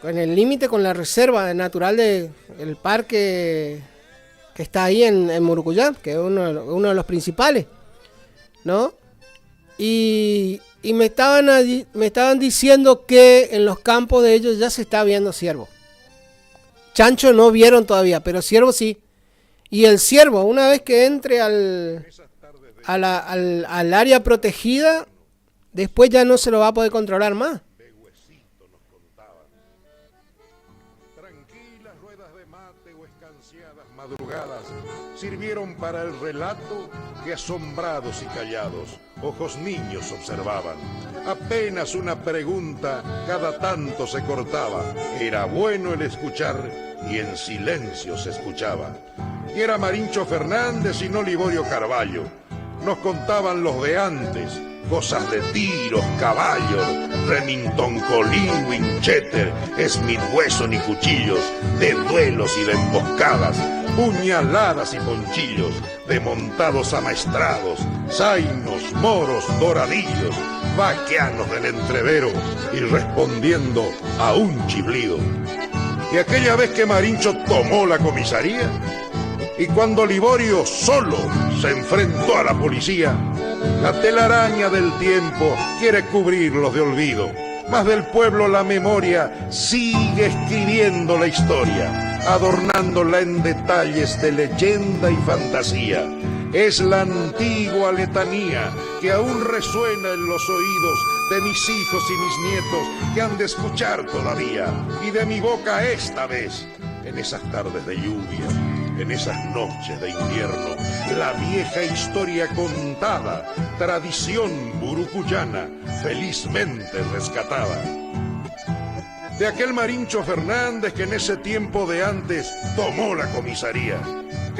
en el límite con la reserva natural del parque que está ahí en Murucuyá, que es uno de los principales, ¿no? Y me estaban diciendo que en los campos de ellos ya se está viendo ciervo. Chancho no vieron todavía, pero ciervo sí. Y el ciervo, una vez que entre al área protegida, después ya no se lo va a poder controlar más. Tranquilas ruedas de mate o escanciadas madrugadas sirvieron para el relato que asombrados y callados ojos niños observaban. Apenas una pregunta cada tanto se cortaba. Era bueno el escuchar y en silencio se escuchaba. Y era Marincho Fernández y no Liborio Carballo. Nos contaban los de antes, cosas de tiros, caballos, Remington, Colín, Winchester, Smith, Wesson y cuchillos, de duelos y de emboscadas, puñaladas y ponchillos, de montados amaestrados, zainos, moros, doradillos, vaqueanos del entrevero y respondiendo a un chiflido. Y aquella vez que Marincho tomó la comisaría, y cuando Liborio solo se enfrentó a la policía, la telaraña del tiempo quiere cubrirlos de olvido, mas del pueblo la memoria sigue escribiendo la historia, adornándola en detalles de leyenda y fantasía. Es la antigua letanía que aún resuena en los oídos de mis hijos y mis nietos que han de escuchar todavía, y de mi boca esta vez, en esas tardes de lluvia, en esas noches de invierno, la vieja historia contada, tradición burucuyana, felizmente rescatada. De aquel Marincho Fernández que en ese tiempo de antes tomó la comisaría.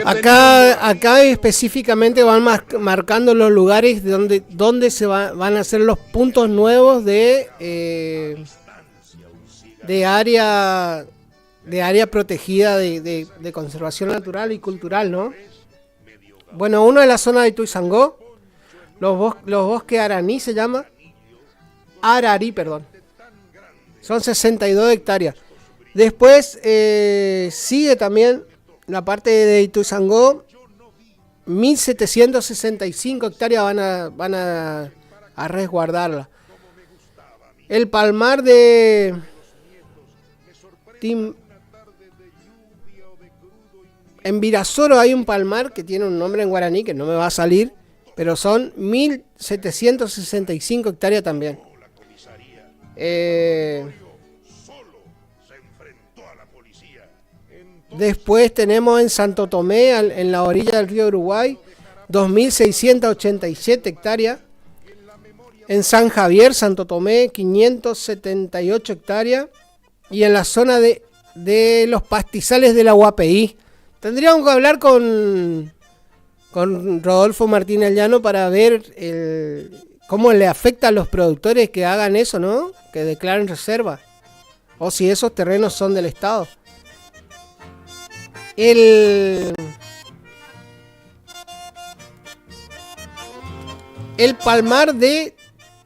Acá específicamente van marcando los lugares donde se van a hacer los puntos nuevos de área protegida de conservación natural y cultural, ¿no? Bueno, uno es la zona de Ituizangó, los bosques Ararí se llama. Ararí, perdón. Son 62 hectáreas. Después sigue también la parte de Ituizangó, 1765 hectáreas van a resguardarla. El palmar de en Virasoro hay un palmar que tiene un nombre en guaraní que no me va a salir, pero son 1765 hectáreas también. Después tenemos en Santo Tomé, en la orilla del río Uruguay, 2687 hectáreas. En San Javier, Santo Tomé, 578 hectáreas. Y en la zona de los pastizales de la UAPI. Tendríamos que hablar con Rodolfo Martínez Llano para ver cómo le afecta a los productores que hagan eso, ¿no? Que declaren reserva. O si esos terrenos son del Estado. El palmar de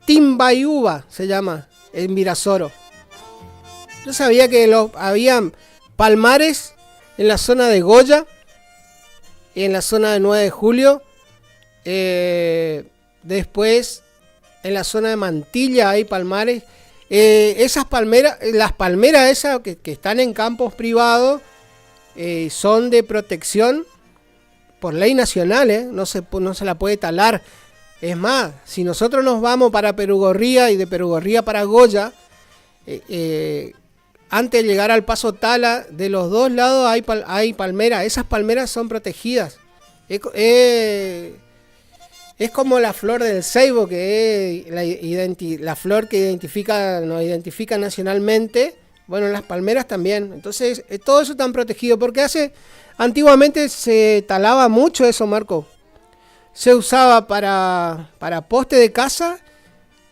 Timbayuba se llama, en Virasoro. Yo sabía que habían palmares en la zona de Goya y en la zona de 9 de Julio. Después en la zona de Mantilla hay palmares. Esas palmeras, las palmeras esas que están en campos privados, son de protección por ley nacional, no se la puede talar. Es más, si nosotros nos vamos para Perugorría y de Perugorría para Goya, antes de llegar al Paso Tala, de los dos lados hay palmeras. Esas palmeras son protegidas. Es como la flor del ceibo, que es la flor que nos identifica nacionalmente. Bueno, las palmeras también. Entonces, todo eso está protegido. Porque antiguamente se talaba mucho eso, Marco. Se usaba para poste de casa.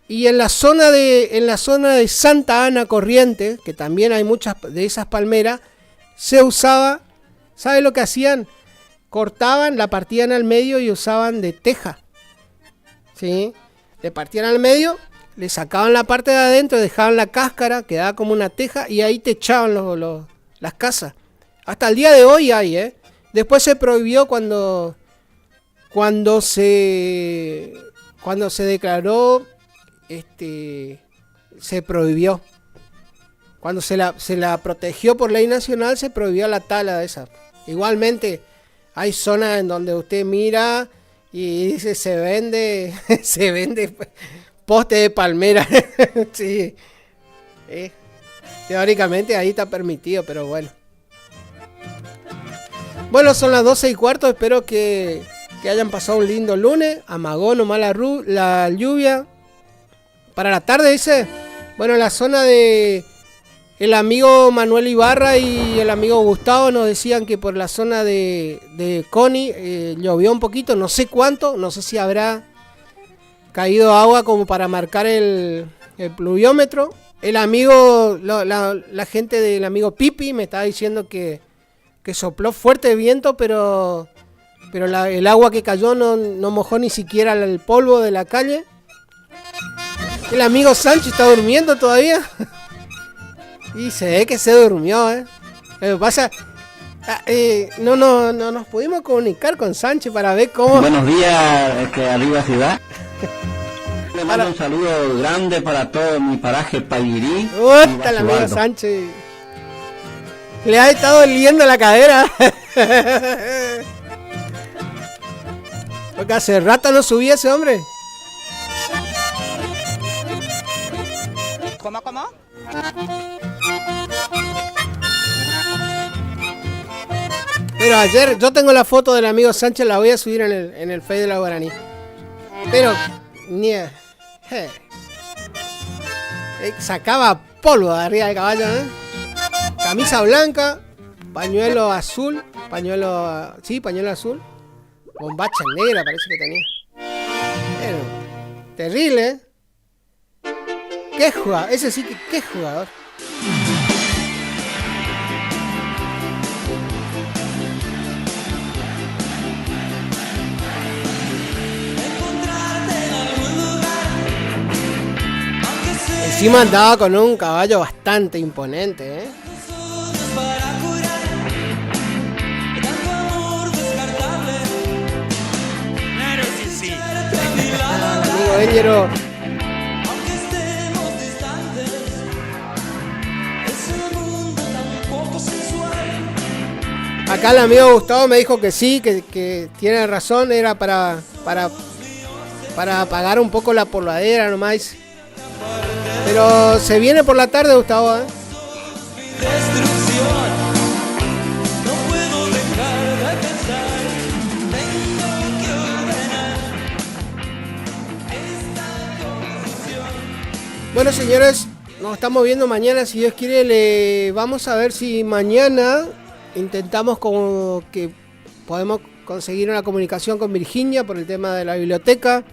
Y en la zona de Santa Ana Corrientes, que también hay muchas de esas palmeras, se usaba, ¿sabe lo que hacían? Cortaban, la partían al medio y usaban de teja. ¿Sí? Le partían al medio, le sacaban la parte de adentro, dejaban la cáscara, quedaba como una teja y ahí techaban las casas. Hasta el día de hoy hay, Después se prohibió cuando se declaró, se prohibió. Cuando se la protegió por ley nacional, se prohibió la tala de esa. Igualmente, hay zonas en donde usted mira y dice se vende poste de palmera. Sí. Teóricamente ahí está permitido, pero bueno. Bueno, son las 12:15. Espero que hayan pasado un lindo lunes. Amagó nomás la lluvia. Para la tarde, dice. Bueno, en la zona de el amigo Manuel Ibarra y el amigo Gustavo nos decían que por la zona de Coni llovió un poquito, no sé cuánto, no sé si habrá caído agua como para marcar el pluviómetro. El amigo, la gente del amigo Pipi me estaba diciendo que sopló fuerte viento, pero el agua que cayó no mojó ni siquiera el polvo de la calle. El amigo Sánchez está durmiendo todavía. Y se ve que se durmió, Lo que pasa, no nos pudimos comunicar con Sánchez para ver cómo... Buenos días, Arriba Ciudad. Le mando un saludo grande para todo mi paraje Payirí. ¡Uta, el amigo Sánchez! Le ha estado doliendo la cadera. Porque hace rato no subía ese hombre. ¿Cómo? Pero ayer, yo tengo la foto del amigo Sánchez, la voy a subir en el Face de la Guaraní. Pero, sacaba polvo de arriba del caballo, Camisa blanca, pañuelo azul, pañuelo azul, bombacha negra parece que tenía. Bueno, terrible, ¿Qué jugador? Ese sí que qué jugador. Encima andaba con un caballo bastante imponente, Claro que sí. Amigo Éñero. Acá el amigo Gustavo me dijo que sí, que tiene razón, era para apagar un poco la polvadera nomás. Pero se viene por la tarde, Gustavo, Bueno, señores, nos estamos viendo mañana, si Dios quiere. Vamos a ver si mañana intentamos como que podemos conseguir una comunicación con Virginia por el tema de la biblioteca.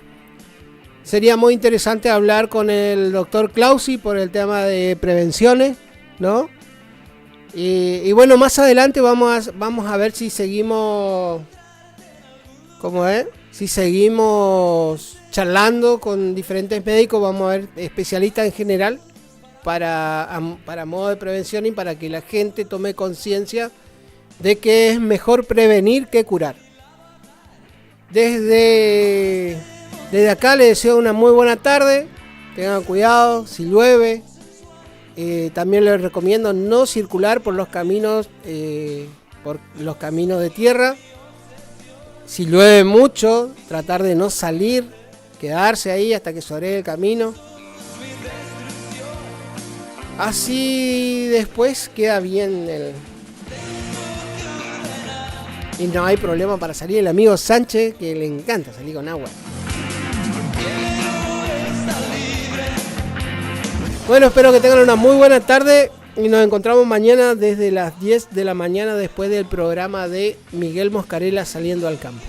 Sería muy interesante hablar con el doctor Clausi por el tema de prevenciones, ¿no? Y bueno, más adelante vamos a ver si seguimos, ¿cómo es? Si seguimos charlando con diferentes médicos, vamos a ver especialistas en general para modo de prevención y para que la gente tome conciencia de que es mejor prevenir que curar. Desde acá les deseo una muy buena tarde. Tengan cuidado si llueve. También les recomiendo no circular por los caminos de tierra. Si llueve mucho, tratar de no salir, quedarse ahí hasta que se oree el camino. Así después queda bien y no hay problema para salir. El amigo Sánchez, que le encanta salir con agua. Bueno, espero que tengan una muy buena tarde y nos encontramos mañana desde las 10 de la mañana después del programa de Miguel Moscarella Saliendo al Campo.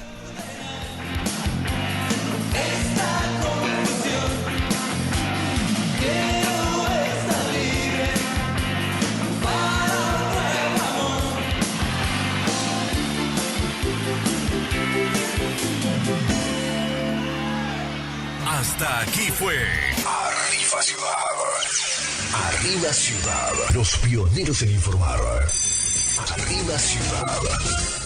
Hasta aquí fue Arriba Ciudad. Arriba Ciudad. Los pioneros en informar. Arriba Ciudad.